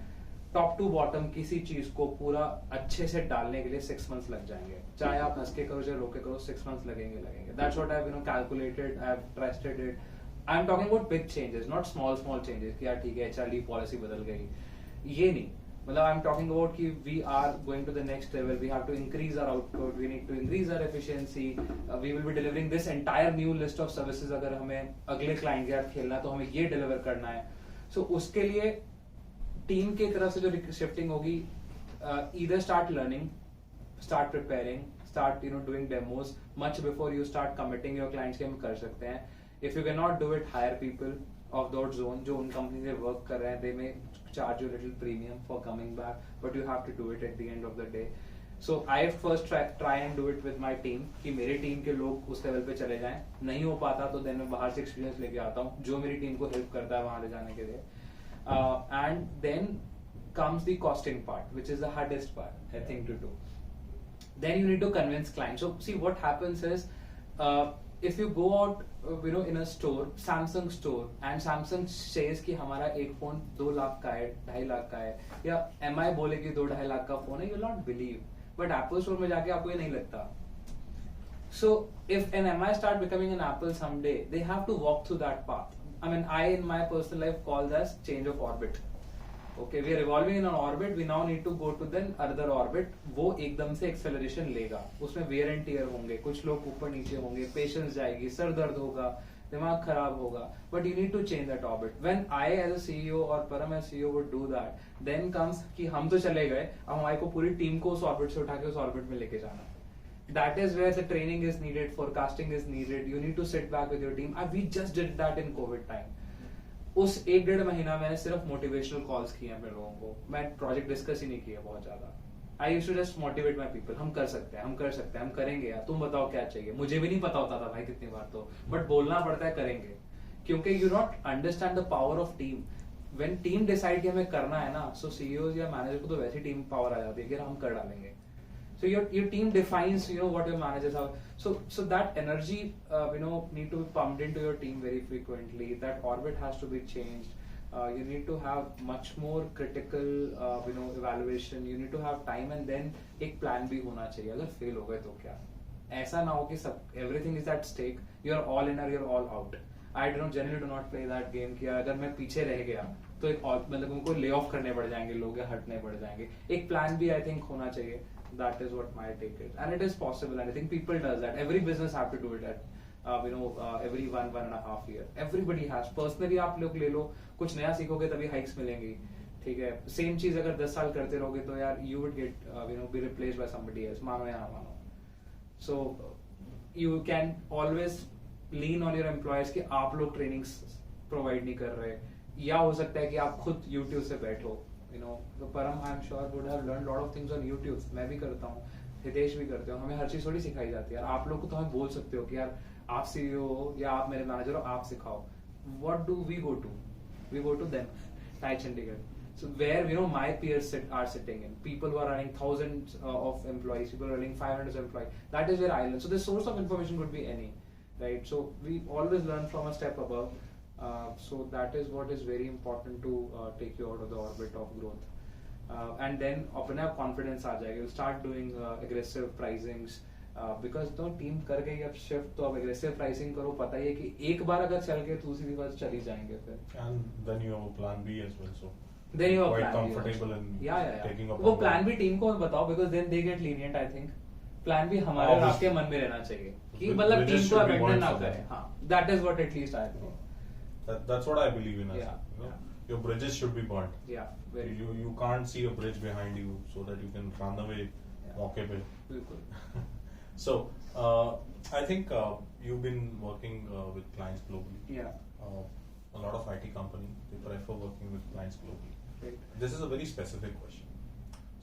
टॉप टू बॉटम किसी चीज को पूरा अच्छे से डालने के लिए 6 months लग जाएंगे. चाहे आप हंस के करो चाहे रो के करो, 6 months लगेंगे. That's what I've calculated, I've trusted it. I'm talking about big changes, not small changes कि यार ठीक है HRD पॉलिसी बदल गई, ये नहीं. मतलब I'm talking about कि we are going to the next level, we have to increase our output, we need to increase our efficiency, we will be delivering this entire new list of services. अगर हमें अगले client के साथ खेलना है तो हमें ये डिलीवर करना है. So उसके लिए टीम की तरफ से जो शिफ्टिंग होगी, either start learning, start preparing, start doing demos much before you start committing your clients कि हम कर सकते हैं. If you cannot do it, hire people of that zone जो उन कंपनी से वर्क कर रहे हैं. They may charge you a little premium for coming back, but you have to do it at the end of the day. So I first try and do it with my team कि मेरी team के लोग उस level पे चले जाएं. नहीं हो पाता तो then मैं बाहर से एक्सपीरियंस लेके आता हूँ जो मेरी टीम को हेल्प करता है वहां ले जाने के लिए. And then comes the costing part, which is the hardest part, I think, to do. Then you need to convince clients. So see what happens is, if you go out, in a store, Samsung store, and Samsung says कि हमारा एक phone 2 lakh का है, 2.5 लाख का है, या MI बोले कि 2-2.5 लाख का फोन है, you will not believe. But Apple store में जाके आपको ये नहीं लगता. So if an MI start becoming an Apple someday, they have to walk through that path. I mean, I in my personal life call that change of orbit. Okay, we are revolving in an orbit. We now need to go to then another orbit. वो एकदम से acceleration लेगा. उसमें wear and tear होंगे. कुछ लोग ऊपर नीचे होंगे. Patience जाएगी. सर दर्द होगा. दिमाग खराब होगा, but you need to change that orbit. When I as a CEO or Param as CEO would do that, then comes कि हम तो चले गए, अब हमारे को पूरी टीम को उस ऑर्बिट से उठा के उस ऑर्बिट में लेके जाना है. That is where the training is needed, forecasting is needed. You need to sit back with your team. And we just did that in COVID time. उस 1-1.5 महीना मैंने सिर्फ मोटिवेशनल कॉल्स किए हैं मेरे लोगों को. मैं प्रोजेक्ट डिस्कस ही नहीं किया बहुत ज्यादा. I used to just motivate my people. हम कर सकते हैं, हम कर सकते हैं, हम करेंगे यार. तुम बताओ क्या चाहिए. मुझे भी नहीं पता होता था भाई कितनी बार तो, बट बोलना पड़ता है करेंगे. क्योंकि you not understand the power of team. When team decide कि हमें करना है ना, so CEOs या मैनेजर को तो वैसे टीम पावर आ जाती है कि हम कर डालेंगे. So your team defines what your managers have. So that energy need to be pumped into your team very frequently. That orbit has to be changed. You need to have much more critical evaluation. You need to have time, and then एक plan भी होना चाहिए. अगर fail हो गए तो क्या? ऐसा ना हो कि सब everything is at stake. You are all in or you are all out. I generally do not play that game कि अगर मैं पीछे रह गया तो एक मतलब उनको lay off करने पड़ जाएंगे लोग या हटने पड़ जाएंगे. एक plan भी I think होना चाहिए. That is what my take is, and it is possible, and I think people does that. Every business have to do it at every 1.5 year. Everybody has. Personally आप लोग ले लो, कुछ नया सीखोगे तभी hikes मिलेंगी, ठीक है. Same चीज अगर 10 साल करते रहोगे तो यार you would get be replaced by somebody else. मानो या ना मानो. So you can always lean on your employees कि आप लोग trainings provide नहीं कर रहे, या हो सकता है कि आप खुद YouTube से बैठो. तो परम I'm sure would have learned lot of things on YouTube. मैं भी करता हूँ, हितेश भी करते हो. हमें हर चीज थोड़ी सिखाई जाती है यार. आप लोग को तो हमें बोल सकते हो कि यार आप CEO हो या आप मेरे मैनेजर हो, आप सिखाओ. What do we go to? We go to them, TiE Chandigarh. So where my peers are sitting in, people who are running thousands of employees, people running 500 employees. That is where I learn. So the source of information could be any, right? So we always learn from a step above. So that is what is very important to take you out of the orbit of growth. And then अपने आप confidence आ जाएगा. You'll start doing aggressive pricings because तो team कर गई अब shift, तो अब aggressive pricing करो. पता ही है कि एक बार अगर चल गए तो दूसरी बार चली जाएंगे फिर. And then you have a plan B as well, so then you have quite plan B comfortable also. in yeah. taking up. वो plan B team को बताओ because then they get lenient. I think plan B हमारे और आपके मन में रहना चाहिए कि मतलब team को abandon ना करें. हाँ, that is what at least I think. That's what I believe in. Yeah, Your bridges should be burnt. Yeah, very. You can't see a bridge behind you so that you can run away. मौके पे. बिल्कुल. So I think you've been working with clients globally. Yeah. A lot of IT companies they prefer working with clients globally. Right. This is a very specific question.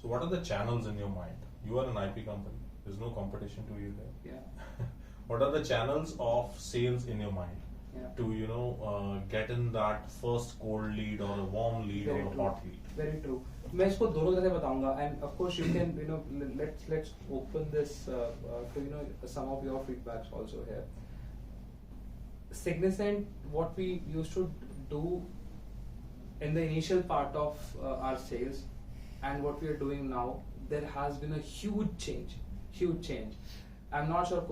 So what are the channels in your mind? You are an IP company. There's no competition to you there. Yeah. What are the channels of sales in your mind? Yeah. To get in that first cold lead or a warm lead Very or a true. hot lead. Very true. मैं इसको दोनों तरह से बताऊंगा, and of course you can let's open this to some of your feedbacks also here. Significant what we used to do in the initial part of our sales and what we are doing now, there has been a huge change. I'm not sure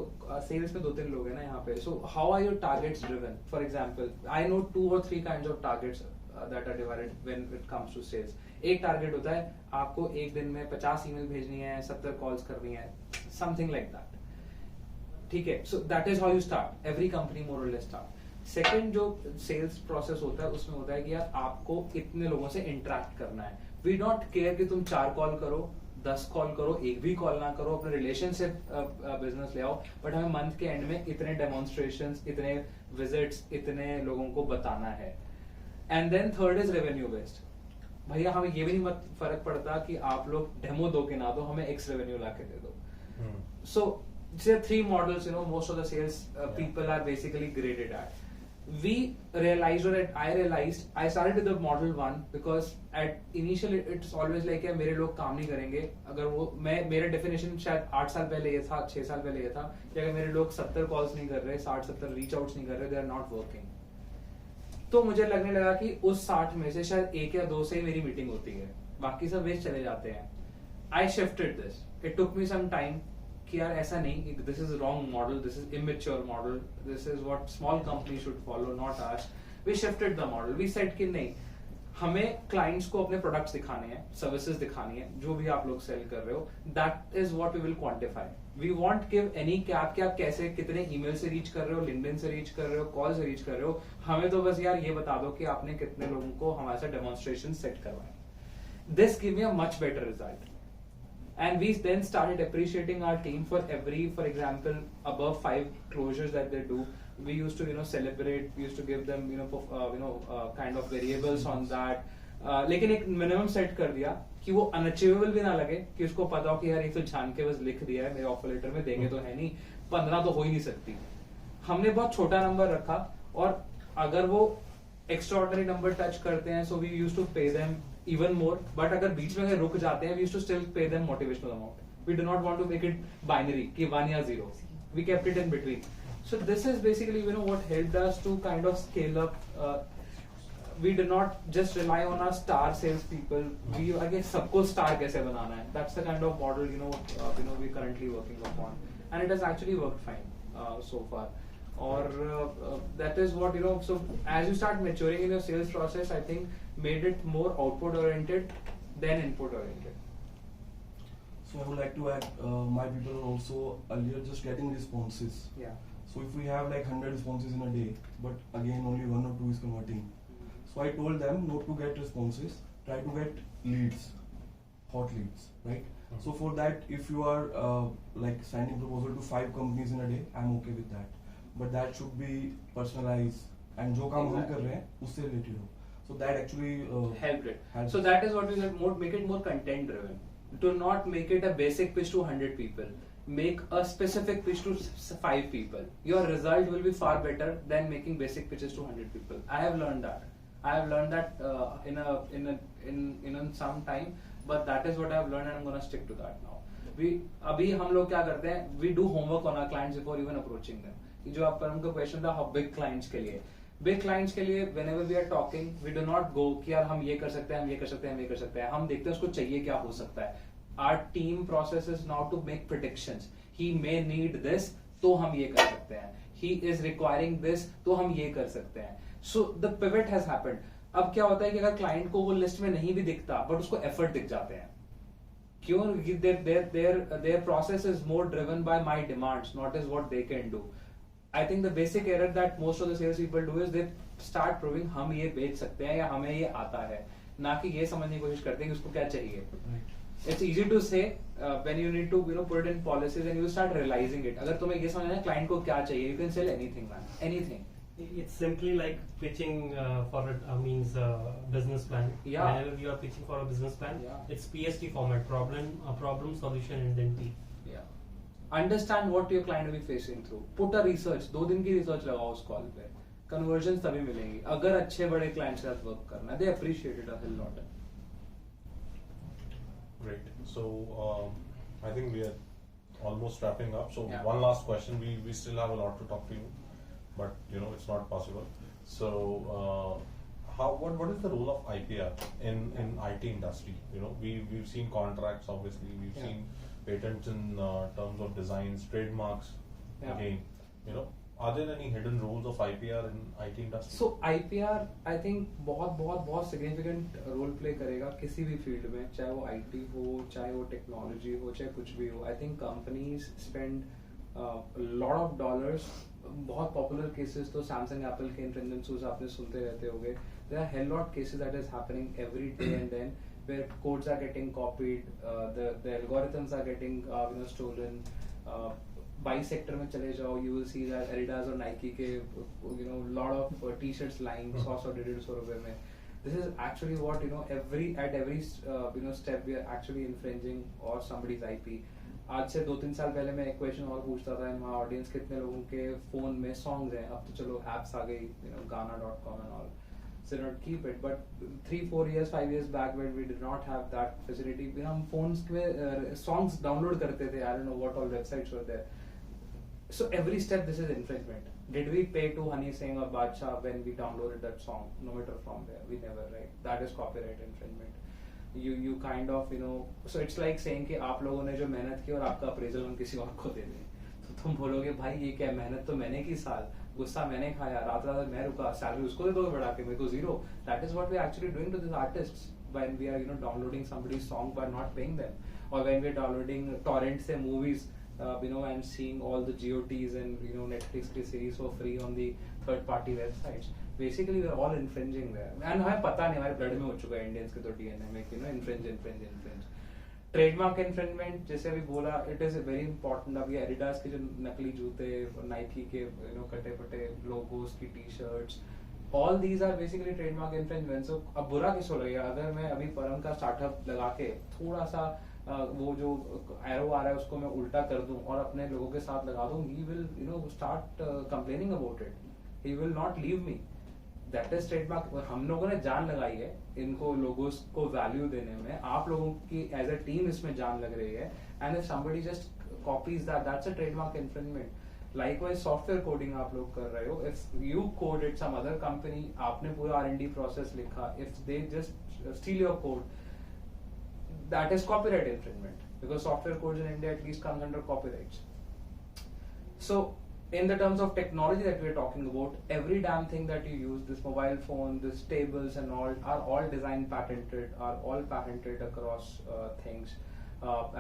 sales में 2-3 लोग हैं ना यहाँ पे. So how are your targets driven? For example, I know 2 or 3 kinds of targets that are divided when it comes to sales. एक target होता है आपको एक दिन में 50 ईमेल भेजनी है, 70 कॉल्स करनी है, something like that. ठीक है. So that is how you start. Every company more or less start. Second जो sales process होता है उसमें होता है कि यार आपको इतने लोगों से interact करना है. We don't care कि तुम 4 कॉल करो, 10 कॉल करो, एक भी कॉल ना करो, अपने रिलेशनशिप बिजनेस ले आओ, बट हमें मंथ के एंड में इतने डेमोन्स्ट्रेशंस, इतने विजिट्स, इतने लोगों को बताना है. And then third is revenue based. भैया हमें ये भी नहीं फर्क पड़ता कि आप लोग डेमो दो कि ना दो, हमें एक्स रेवेन्यू ला के दे दो. सो there are 3 models, most of the sales people are basically graded at. We realized, or I realized, I started with the model 1 because at initially it's always like मेरे लोग काम नहीं करेंगे. अगर वो मेरा definition शायद 8 साल पहले ये था, 6 साल पहले ये था कि अगर मेरे लोग 70 calls नहीं कर रहे, 60-70 reach outs नहीं कर रहे, they are not working. तो मुझे लगने लगा कि उस 60 में से शायद 1 या 2 से ही मेरी मीटिंग होती है, बाकी सब वेस्ट चले जाते हैं. I shifted this. It took me some time कि यार ऐसा नहीं, this is wrong model, this is immature model, this is what small companies should follow, not us. We shifted the model. We said कि नहीं, हमें clients को अपने products दिखाने हैं, सर्विसेज दिखानी है, जो भी आप लोग सेल कर रहे हो, that is what we will quantify. We won't give any cap कि आप कैसे कितने ईमेल से रीच कर रहे हो, लिंक्डइन से रीच कर रहे हो, कॉल से रीच कर रहे हो. हमें तो बस यार ये बता दो कि आपने कितने लोगों को हमारे साथ डेमोन्स्ट्रेशन सेट करवाए. This give me a much better result. And we then started appreciating our team for example, above 5 closures that they do. We used to, celebrate. We used to give them, kind of variables on that. लेकिन एक minimum set कर दिया कि वो unachievable भी ना लगे, कि उसको पता हो कि यार ये तो जान के बस लिख दिया है, मेरे ऑफर लेटर में देंगे तो है नहीं, 15 तो हो ही नहीं सकती. हमने बहुत छोटा नंबर रखा, और अगर वो एक्स्ट्राऑर्डिनरी नंबर टच करते हैं, so we used to pay them even more, but अगर बीच में अगर रुक जाते हैं, we used to still pay them motivational amount. We do not want to make it binary कि 1 या 0. We kept it in between. So this is basically what helped us to kind of scale up. We do not just rely on our star sales people. We again सबको star कैसे बनाना है. That's the kind of model we currently working upon, and it has actually worked fine so far. Or that is what so as you start maturing in your sales process, I think made it more output oriented than input oriented. So I would like to add, my people are also earlier just getting responses. Yeah. So if we have like 100 responses in a day, but again only 1 or 2 is converting. So I told them not to get responses, try to get leads, hot leads, right? So for that, if you are like sending proposal to 5 companies in a day, I'm okay with that. But that should be personalized, and जो काम हम कर रहे हैं उससे related हो. So that actually helped it. helped. So that is what we said, make it more content driven. Do not make it a basic pitch to 100 people. Make a specific pitch to 5 people. Your result will be far better than making basic pitches to 100 people. I have learned that. In some time, but that is what I have learned, and I'm gonna stick to that now. अभी हम लोग क्या करते हैं? We do homework on our clients before even approaching them. जो आपका उनका question था बिग क्लाइंट्स के लिए, whenever we are talking, we do not go कि यार हम ये कर सकते हैं, हम ये कर सकते हैं, हम ये कर सकते हैं. हम देखते हैं उसको चाहिए क्या हो सकता है. Our team process is now to make predictions. He may need this, तो हम ये कर सकते हैं. He is requiring this, तो हम ये कर सकते हैं. So the pivot has happened. अब क्या होता है कि अगर क्लाइंट को वो लिस्ट में नहीं भी दिखता, बट उसको एफर्ट दिख जाते हैं. क्यों? Their process is more driven by my demands, not as what they can do. I think the basic error that most of the sales people do is they start proving हम ये बेच सकते हैं या हमें ये आता है, ना कि ये समझने की कोशिश करते हैं कि उसको क्या चाहिए. It's easy to say when you need to put it in policies and you start realizing it. अगर तुम्हें ये समझना है क्लाइंट को क्या चाहिए, you can sell anything, man, anything. It's simply like pitching for a business plan. Yeah. Whenever you are pitching for a business plan, Yeah. it's PST format: problem, solution, and then T. Yeah. Understand what your client will be facing through. Put a research. 2 दिन की research लगाओ उस call पे. Conversions तभी मिलेंगी. अगर अच्छे बड़े clients के साथ work करना है, they appreciate it a whole lot. Great. So I think we are almost wrapping up. So Yeah. one last question. We still have a lot to talk to you, but it's not possible. So what is the role of IPR in IT industry? We've seen contracts, obviously. We've Yeah. seen patents in terms of designs, trademarks. Yeah. Again, are there any hidden rules of IPR in IT industry? So IPR, I think बहुत significant role play करेगा किसी भी field में, चाहे वो IT हो, चाहे वो technology हो, चाहे कुछ भी हो. I think companies spend a lot of dollars. बहुत popular cases तो Samsung, Apple के infringement suits आपने सुनते रहते होगे. There are hell lot cases that is happening every day and then, where codes are getting copied, the algorithms are getting stolen. Buy sector में चले जाओ, you will see that Adidas और Nike के lot of t-shirts lying 100-150 रुपए में. This is actually what at every step we are actually infringing or somebody's IP. आज से 2-3 साल पहले मैं एक क्वेश्चन और पूछता था, my audience कितने लोगों के फोन में सॉन्ग्स हैं. अब तो चलो apps आ गई, Gaana.com and all. So not keep it, but 3-4 years, 5 years back, when we did not have that facility, हम phones में songs download करते थे. I don't know what all websites were there. So every step this is infringement. Did we pay to Honey Singh or Badshah when we downloaded that song? No matter from where, we never, right? That is copyright infringement. You kind of so it's like saying कि आप लोगों ने जो मेहनत की और आपका appraisal हम किसी और को दे दें, तो तुम बोलोगे भाई ये क्या मेहनत तो मैंने की साल, गुस्सा मैंने खाया, रात रात मैं रुका, सैलरी उसको दे दोगे बढ़ा के, मेरे को zero. That is what we are actually doing to these artists when we are downloading somebody's song but not paying them, or when we are downloading torrents and movies, and seeing all the GOTs and Netflix series for free on the third party websites. Basically we are all infringing there, and हमें पता नहीं, हमारे blood में हो चुका है Indians के तो DNA में infringe. ट्रेडमार्क इन्फ्रिंजमेंट जैसे अभी बोला, इट इज वेरी इंपॉर्टेंट. अभी एडिडास के जो नकली जूते, नाइकी के कटे पटे लोगोस की t-shirts, all these are basically trademark infringement. So अब बुरा किस हो रही है, अगर मैं अभी परम का स्टार्टअप लगा के थोड़ा सा वो जो एरो आ रहा है उसको मैं उल्टा कर दूं और अपने लोगों के साथ लगा दूं, he will start complaining about it, he will not leave me. That is trademark. हम लोगों ने जान लगाई है इनको लोगोस को वैल्यू देने में, आप लोगों की एज अ टीम इसमें जान लग रही है. And if somebody just copies that's a trademark infringement. Likewise software coding आप लोग कर रहे हो, if you coded some other company, आपने पूरा R&D प्रोसेस लिखा, if they just steal your code, that is copyright infringement, because software codes in India at least comes under copyrights. So in the terms of technology that we are talking about, every damn thing that you use, this mobile phone, this tables and all, are all design patented, are all patented across things.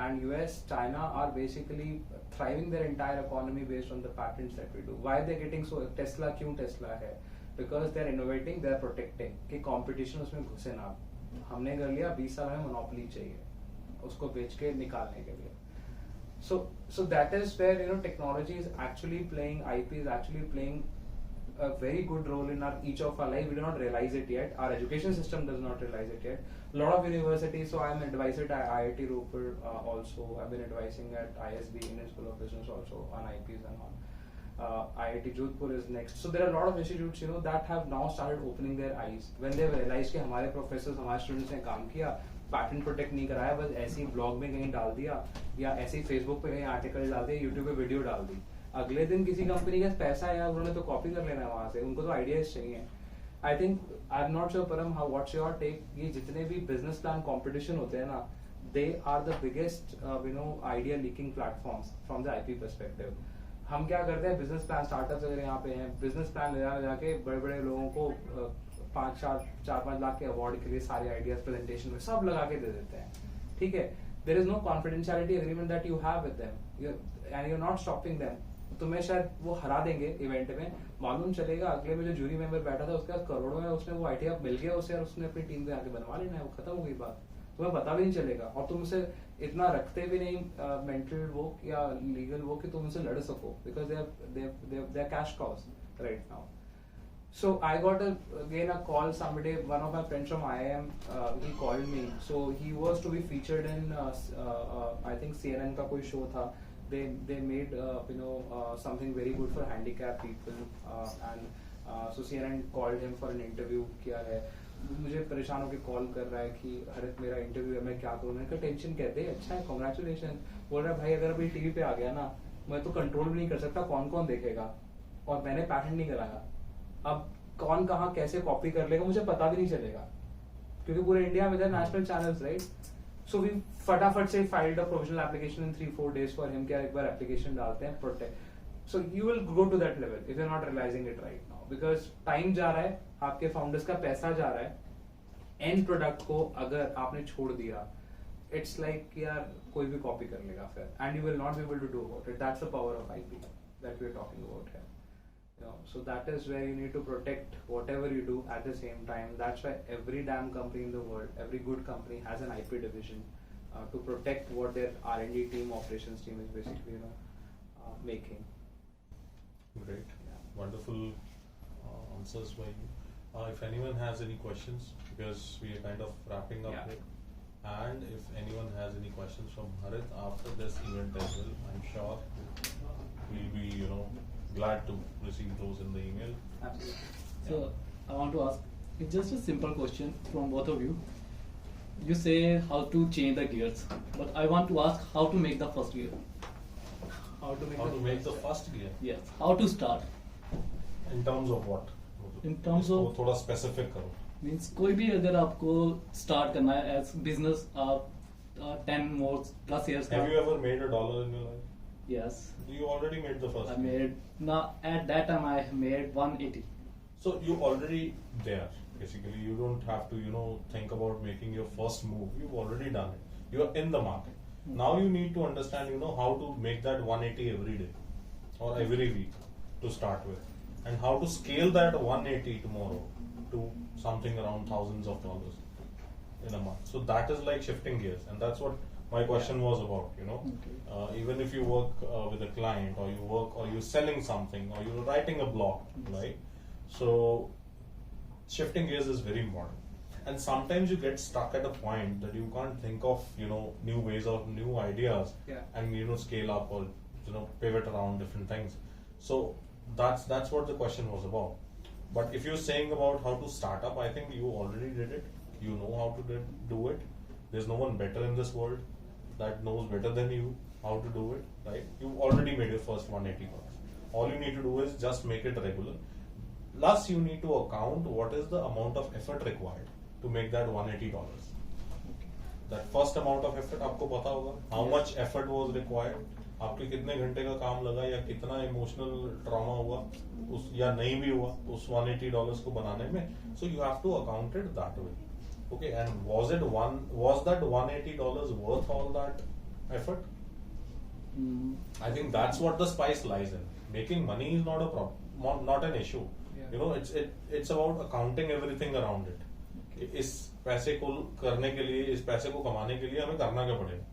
And US, China are basically thriving their entire economy based on the patents that we do. Why are they getting so, Tesla क्यों Tesla है? Because they are innovating, they are protecting कि competition उसमें घुसे ना. हमने कर लिया, 20 साल में मोनोपोली चाहिए उसको बेच के निकालने के लिए. So that is where technology is actually playing, IP is actually playing a very good role in each of our life. We do not realize it yet. Our education system does not realize it yet. A lot of universities, so I am an advisor at IIT Ropar also. I've been advising at ISB, Indian School of Business also, on IPs and all. IIT Jodhpur is next. So there are a lot of institutes, that have now started opening their eyes when they realized कि हमारे professors, हमारे students ने काम किया, patent protect नहीं कराया, बस ऐसे ही blog में कहीं डाल दिया या ऐसे ही Facebook पे कहीं article डाल दिया, YouTube पे वीडियो डाल दी. अगले दिन किसी कंपनी का पैसा आया, उन्होंने तो कॉपी कर लेना है वहां से, उनको तो आइडियाज चाहिए. I think, I am not sure Param, how what's your take, ये जितने भी बिजनेस प्लान कंपटीशन होते हैं ना, they are the biggest idea leaking platforms from the IP perspective. हम क्या करते हैं, बिजनेस प्लान, स्टार्टअप्स अगर यहाँ पे हैं, बिजनेस प्लान ले जाके बड़े बड़े लोगों को 4-5 लाख के अवार्ड के लिए सारे आइडियाज प्रेजेंटेशन में सब लगा के दे देते हैं. ठीक है, there is no confidentiality agreement that you have with them and you are not stopping them. तुम्हें शायद वो हरा देंगे इवेंट में, मालूम चलेगा अगले में जो जूरी मेंबर बैठा था उसके पास करोड़ों में उसने वो आइडिया मिल गया उसे और उसने अपनी टीम पे आके बनवा लेना है, वो खत्म हो गई बात. तुम्हें पता भी नहीं चलेगा और तुम उसे इतना रखते भी नहीं मेंटल वो या लीगल वो कि तुम उनसे लड़ सको, because they are cash cows right now. So I got again a call someday. One of my friends from IIM, he called me. So he was to be featured in I think CNN का कोई show था. They made something very good for handicapped people, and so CNN called him for an interview. किया है, मुझे परेशान होकर call कर रहा है कि हरित मेरा इंटरव्यू है, मैं क्या करूँ. मैंने कहा टेंशन कहते हैं, अच्छा है, कॉन्ग्रेचुलेशन. बोल रहा है भाई अगर अभी टीवी पे आ गया ना, मैं तो कंट्रोल भी नहीं कर सकता कौन कौन देखेगा, और मैंने पैटेंट नहीं कराया. अब कौन कहाँ कैसे कॉपी कर लेगा मुझे पता भी नहीं चलेगा, क्योंकि पूरे इंडिया में national channels right. So we फटाफट से filed a provisional application in 3-4 days for him. क्या एक बार एप्लीकेशन डालते हैं protect. So you will go to that level if you are not realising it right now, because time जा रहा है, आपके फाउंडर्स का पैसा जा रहा है. एंड प्रोडक्ट को अगर आपने छोड़ दिया, इट्स लाइक यार कोई भी कॉपी कर लेगा फिर, and you will not be able to do about it. That's the power of IP that we are talking about here. So that is where you need to protect whatever you do at the same time. That's why every damn company in the world, every good company has an IP division to protect what their R&D team, operations team is basically making. Great, wonderful answers by you. If anyone has any questions, because we are kind of wrapping up here, and if anyone has any questions from Harit after this event as well, I'm sure we'll be glad to receive those in the email. Absolutely. So I want to ask, it's just a simple question from both of you. You say how to change the gears, but I want to ask how to make the first gear. How to make the first gear? Yes. How to start? In terms of what? In terms of थोड़ा specific करो. Means कोई भी अगर आपको start करना है as business, आप 10 more plus years का. Have you ever made $1 in your life? Yes. You already made the first. I made, now at that time I made 180. So you already there. Basically, you don't have to, think about making your first move. You've already done it. You are in the market. Now you need to understand, how to make that 180 every day or every week to start with, and how to scale that 180 tomorrow to something around thousands of dollars in a month. So that is like shifting gears, and that's what my question was about. Okay. Even if you work with a client, or you work, or you're selling something, or you're writing a blog, right? So shifting gears is very important. And sometimes you get stuck at a point that you can't think of, new ways or new ideas, and scale up or pivot around different things. So that's what the question was about. But if you're saying about how to start up, I think you already did it. You know how to do it. There's no one better in this world that knows better than you how to do it, right? You already made your first 180 bucks. All you need to do is just make it regular. Plus, you need to account what is the amount of effort required to make that $180. That first amount of effort आपको पता होगा how much effort was required, आपके कितने घंटे का काम लगा या कितना इमोशनल ट्रॉमा हुआ उस या नहीं भी हुआ उस $180 को बनाने में. So you have to account it that way. Okay, and was that $180 worth all that effort? I think that's what the spice lies in. Making money is not a problem, not an issue. It's about accounting everything around it. इस पैसे को करने के लिए, इस पैसे को कमाने के लिए हमें करना क्या पड़ेगा,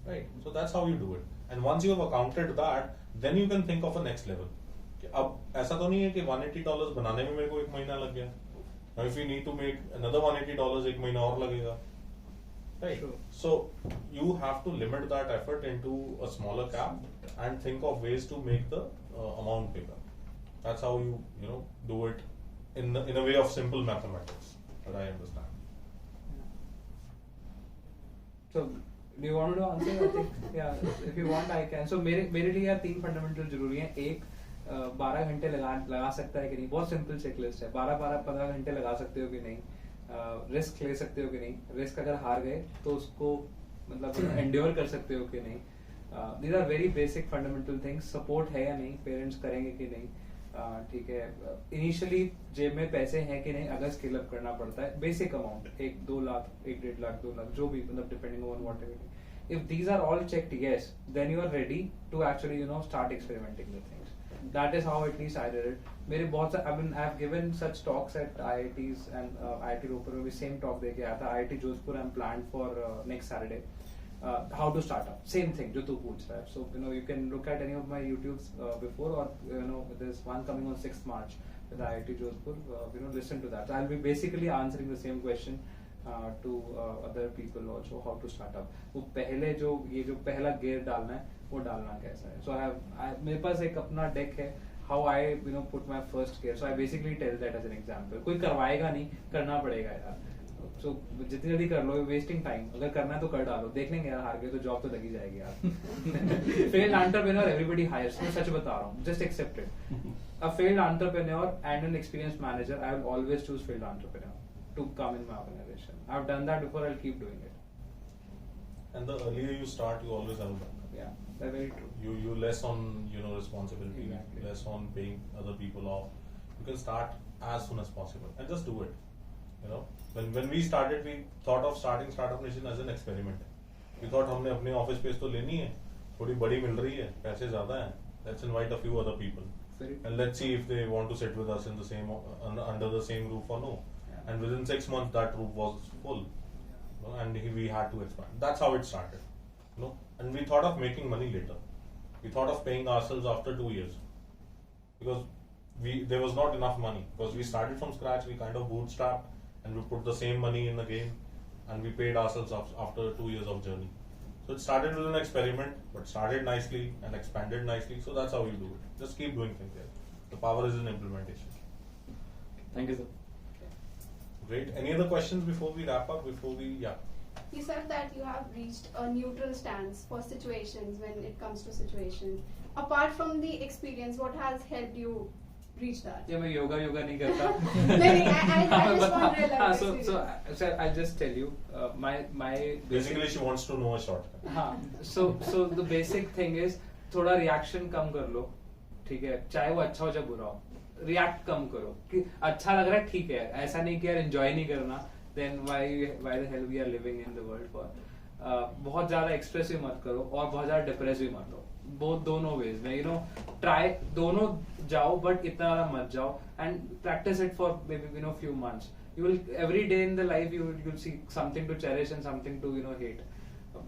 right? So that's how you do it. And once you have accounted that, then you can think of a next level. अब ऐसा तो नहीं है कि $180 बनाने में मेरे को 1 महीना लग गया. Now if you need to make another $180, 1 महीना और लगेगा, right? Sure. So you have to limit that effort into a smaller cap and think of ways to make the amount bigger. That's how you do it in a way of simple mathematics that I understand. So do you want me to answer? I think yeah. If you want, I can. So मेरे लिए यार 3 fundamental जरूरी हैं. एक 12 घंटे लगा सकता है कि नहीं. बहुत सिंपल चेकलिस्ट है. 12-15 घंटे लगा सकते हो कि नहीं. रिस्क ले सकते हो कि नहीं. रिस्क अगर हार गए तो उसको मतलब एंड्योर कर सकते हो कि नहीं. These are very basic fundamental things. Support है या नहीं, पेरेंट्स करेंगे कि नहीं, ठीक है. इनिशियली जेब में पैसे हैं कि नहीं, अगर स्केल अप करना पड़ता है बेसिक अमाउंट 1-2 लाख 1-1.5 लाख 2 लाख जो भी मतलब depending on what ever. If these are all checked yes, then you are ready to actually start experimenting with things. That is how at least I did it. मेरे बहुत सारे I've given such talks at IITs and IIT Ropar में भी same talk दे के आया था. IIT Jodhpur I'm planned for next Saturday. How to start up, same thing जो तू पूछ रहा है. So you can look at any of my YouTubes before, or there's one coming on 6th March with IIT Jodhpur. Listen to that. So I'll be basically answering the same question to other people also, how to start up. वो पहले जो पहला gear डालना है वो डालना कैसा है. So मेरे पास एक अपना deck है how I put my first gear. So I basically tell that as an example. कोई करवाएगा नहीं, करना पड़ेगा यार. So जितनी जल्दी कर लो, वेस्टिंग टाइम. अगर करना है तो कर डालो. देख लेंगे यार, हार गए तो जॉब तो लगी जाएगी यार. Failed entrepreneur everybody hires. मैं सच बता रहा हूँ, just accept it. A failed entrepreneur and an experienced manager, I will always choose failed entrepreneur to come in my organization. I've done that before, I'll keep doing it. And the earlier you start, you always have a backup. Yeah, that's very true. You less on responsibility, Exactly. less on paying other people off. You can start as soon as possible and just do it. When we started, we thought of starting Startup Nation as an experiment. We thought हमने अपने office space तो लेनी है, थोड़ी बड़ी मिल रही है, पैसे ज्यादा हैं. Let's invite a few other people and let's see if they want to sit with us in the same under the same roof or no. And within 6 months, that roof was full, and we had to expand. That's how it started, And we thought of making money later. We thought of paying ourselves after 2 years, because there was not enough money. Because we started from scratch, we kind of bootstrapped, and we put the same money in the game, and we paid ourselves after 2 years of journey. So it started with an experiment, but started nicely and expanded nicely. So that's how you do it. Just keep doing things there. The power is in implementation. Thank you, sir. Great. Any other questions before we wrap up? You said that you have reached a neutral stance for situations when it comes to situations. Apart from the experience, what has helped you reach that? Yeah, मैं योगा नहीं करता. I just want real life experience. So I'll just tell you my Basically, she wants to know a shortcut. So the basic thing is थोड़ा reaction कम कर लो, ठीक है, चाहे वो अच्छा हो चाहे बुरा हो, रिएक्ट कम करो कि अच्छा लग रहा है ठीक है, ऐसा नहीं कि यार एंजॉय नहीं करना, then why the hell we are living in the world for. बहुत ज्यादा एक्सप्रेसिव मत करो और बहुत ज्यादा डिप्रेसिव मत हो, बोथ दोनों वेज में, यू नो, ट्राई दोनों जाओ बट इतना ज्यादा मत जाओ, and practice it for maybe, you know, few months. You will every day in the life you'll see something to cherish and something to, you know, hate.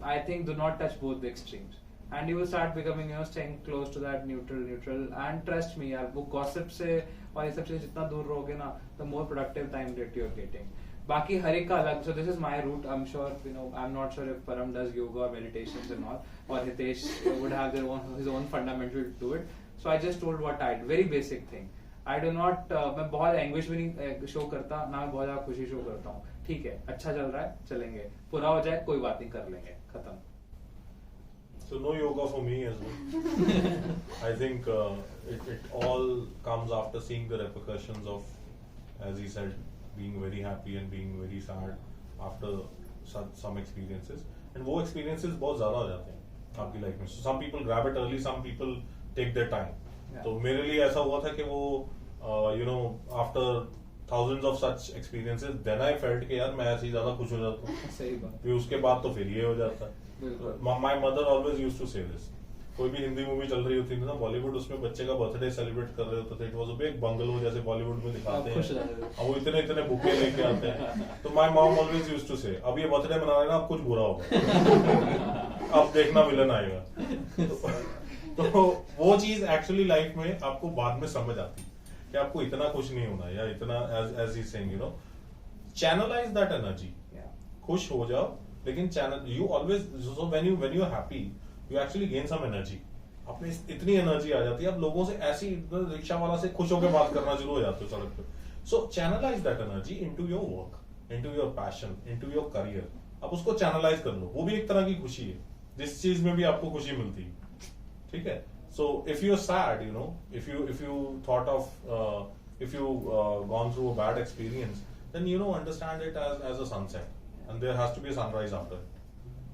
I think do not touch both the extremes, and you will start becoming, you know, staying close to that neutral. And trust me यार, वो gossip से और ये सब से जितना दूर रहोगे ना, the more productive time that you're getting. बाकी हर एक का अलग, so this is my route. I'm sure, you know, I'm not sure if Param does yoga or meditations and all, or Hitesh would have his own fundamental to it. So I just told what I did, very basic thing. I do not, मैं बहुत anguish भी नहीं show करता, ना मैं बहुत ज्यादा खुशी शो करता हूँ, ठीक है, अच्छा चल रहा है चलेंगे, पूरा हो जाए कोई बात नहीं, कर लेंगे, खत्म. So no yoga for me as well. I think it all comes after seeing the repercussions of, as he said, being very happy and being very sad after some experiences. And वो experiences बहुत ज़्यादा हो जाते हैं आपकी life में. So some people grab it early, some people take their time. तो मेरे लिए ऐसा हुआ था कि वो you know, after thousands of such experiences, then I felt कि यार मैं ऐसे ही ज़्यादा खुश हो जाता हूँ. सही बात. फिर उसके बाद तो फिर ये हो जाता है. My mother always used to say this. कोई भी हिंदी मूवी चल रही होती थी ना बॉलीवुड, उसमें बच्चे का बर्थडे सेलिब्रेट कर रहे होते थे, it was a big bungalow जैसे बॉलीवुड में दिखाते हैं, अब वो इतने इतने बुके लेके आते हैं. तो my mom always used to say, अब ये बर्थडे मना रहे ना, अब कुछ बुरा होगा, अब देखना विलन आएगा. तो वो चीज एक्चुअली लाइफ में आपको बाद में समझ आती कि आपको इतना खुश नहीं होना, या इतना as he saying, you know, channelise that energy. खुश हो जाओ, लेकिन channel you always, so when you are happy you actually gain some energy. अपने इतनी एनर्जी आ जाती है, आप लोगों से ऐसी रिक्शा वाला से खुश होकर बात करना शुरू हो जाते हो सड़क पे. So channelize that energy into your work, into your passion, into your career. आप उसको चैनलाइज कर लो, वो भी एक तरह की खुशी है, जिस चीज में भी आपको खुशी मिलती है. ठीक है. So if you're sad, you know, if you thought of if you gone through a bad experience, then you know, understand it as a sunset, and there has to be a sunrise after it.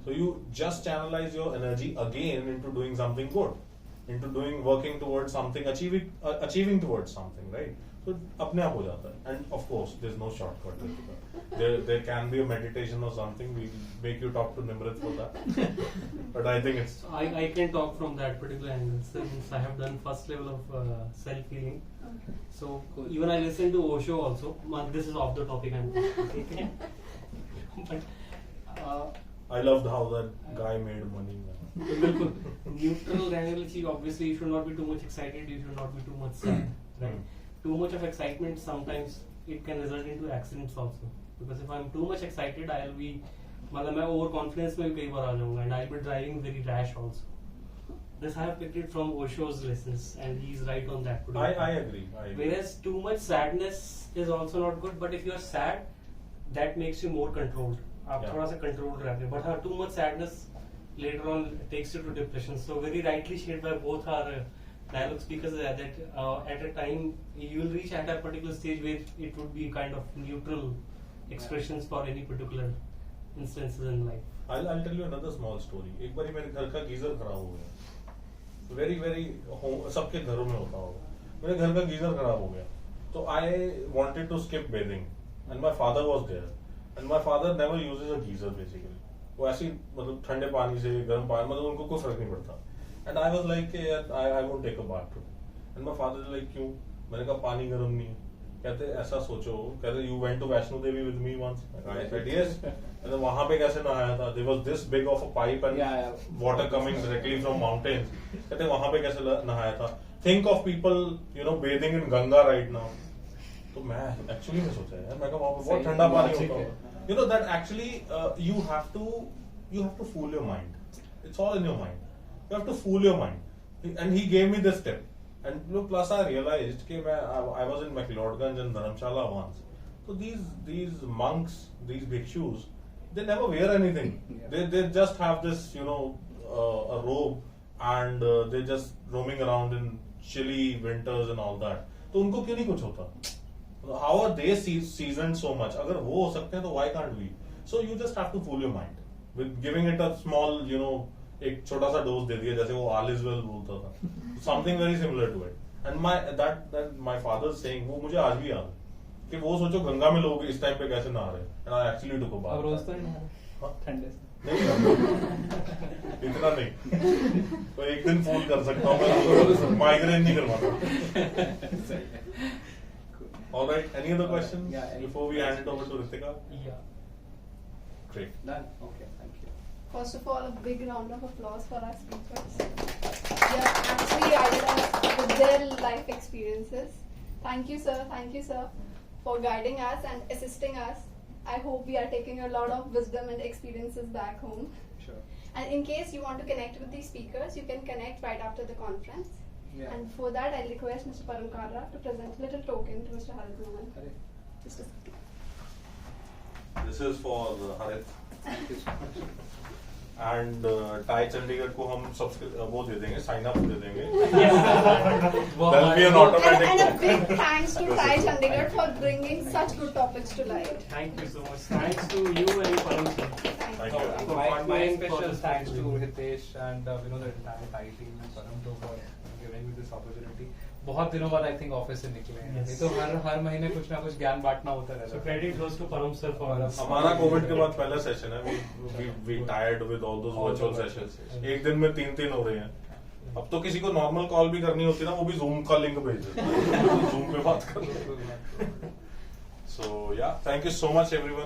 So you just channelize your energy again into doing something good, into working towards something, achieving towards something, right? So अपने आप हो जाता है. And of course, there's no shortcut. There can be a meditation or something. We'll make you talk to Nimrat for that. But I think it's. I can talk from that particular angle since I have done first level of self-healing. Okay. So even I listen to Osho also. This is off the topic I'm taking. But I loved how that guy made money. बिल्कुल neutral रहने वाली चीज. Obviously, you should not be too much excited. You should not be too much sad. Right? Too much of excitement sometimes it can result into accidents also. Because if I'm too much excited, I'll be, मतलब मैं overconfidence में भी कई बार आ जाऊँगा, and I'll be driving very rash also. This I have picked it from Osho's lessons, and he's right on that. I agree. Whereas too much sadness is also not good. But if you're sad, that makes you more controlled. आप थोड़ा सा controlled रहते हो. But too much sadness later on takes you to depression. So very rightly shared by both our dialogue speakers that at a time you will reach at a particular stage where it would be kind of neutral expressions for any particular instances in life. I'll tell you another small story. एक बारी मेरे घर का geyser खराब हो गया. Very सबके घरों में होता होगा. मेरे घर का गीजर खराब हो गया. तो I wanted to skip bathing, and my father was there, and my father never uses a geyser basically. वो ऐसी मतलब ठंडे पानी से गर्म पानी, मतलब उनको कोई फर्क नहीं पड़ता. And I was like, I won't take a bath today. And my father is like, क्यों? मैंने कहा पानी गर्म नहीं है. कहते ऐसा सोचो, कहते you went to Vaishno Devi with me once. I said yes. And then वहाँ पे कैसे नहाया था? There was this big of a pipe and water coming directly from mountains. कहते वहाँ पे कैसे नहाया था? Think of people, you know, bathing in Ganga right now. तो मैं actually नहीं सोचा यार, मैं कहा वहाँ पे बहुत ठंडा पानी होता होगा. You know that actually you have to fool your mind. It's all in your mind. You have to fool your mind. And he gave me this tip. And look, plus I realized that I was in McLeodganj and Dharamshala once. So these monks, these bhikshus, they never wear anything. They just have this, you know, a robe, and they're just roaming around in chilly winters and all that. तो उनको क्यों नहीं कुछ होता? How are they seasoned so much? अगर वो हो सकते हैं तो why can't we? So you just have to fool your mind with giving it a small, you know, एक छोटा सा डोज दे दिया, जैसे वो ऑल इज वेल बोलता था, something very similar to it. And my father saying, वो मुझे आज भी याद है कि वो सोचो गंगा में लोग इस टाइम पे कैसे नहा रहे हैं, and I actually took a bath. अब रोज तो नहीं नहा रहे? हाँ? ठंडे से नहीं इतना नहीं, तो एक दिन फोन कर सकता हूँ मैं, माइग्रेन नहीं करवाता। All right, any other questions before we hand it over to Ritika? Yeah. Great. Done. Okay, thank you. First of all, a big round of applause for our speakers. They have actually guided us with their life experiences. Thank you, sir. Thank you, sir, for guiding us and assisting us. I hope we are taking a lot of wisdom and experiences back home. Sure. And in case you want to connect with these speakers, you can connect right after the conference. Yeah. And for that, I'll request Mr. Parul Kadra to present a little token to Mr. Harit Mohan. Correct. Just a second. This is for Harit. Thank you so much. And tie Chandigarh को हम वो दे देंगे, sign up दे देंगे। There'll be an And a automatic. big thanks to TiE Chandigarh for bringing such good topics to light. Thank you so much. Thanks to you and Param sir. Thank you. For My partnering for special this thanks to program. Hitesh and the entire TiE team and Param too for giving me this opportunity. बहुत दिनों बाद I think office से निकले हैं, Yes. नहीं तो हर महीने कुछ ना कुछ ज्ञान बांटना होता रहता So है। credit goes to Param sir for us. हमारा कोविड के बाद पहला सेशन है, we tired with all those All virtual the virtual sessions। sessions। एक दिन में 3 हो रहे हैं। अब तो किसी को नॉर्मल कॉल भी करनी होती है ना, वो भी जूम का लिंक भेज देते हैं, जूम पे बात कर लेते हैं। So yeah, thank you so much everyone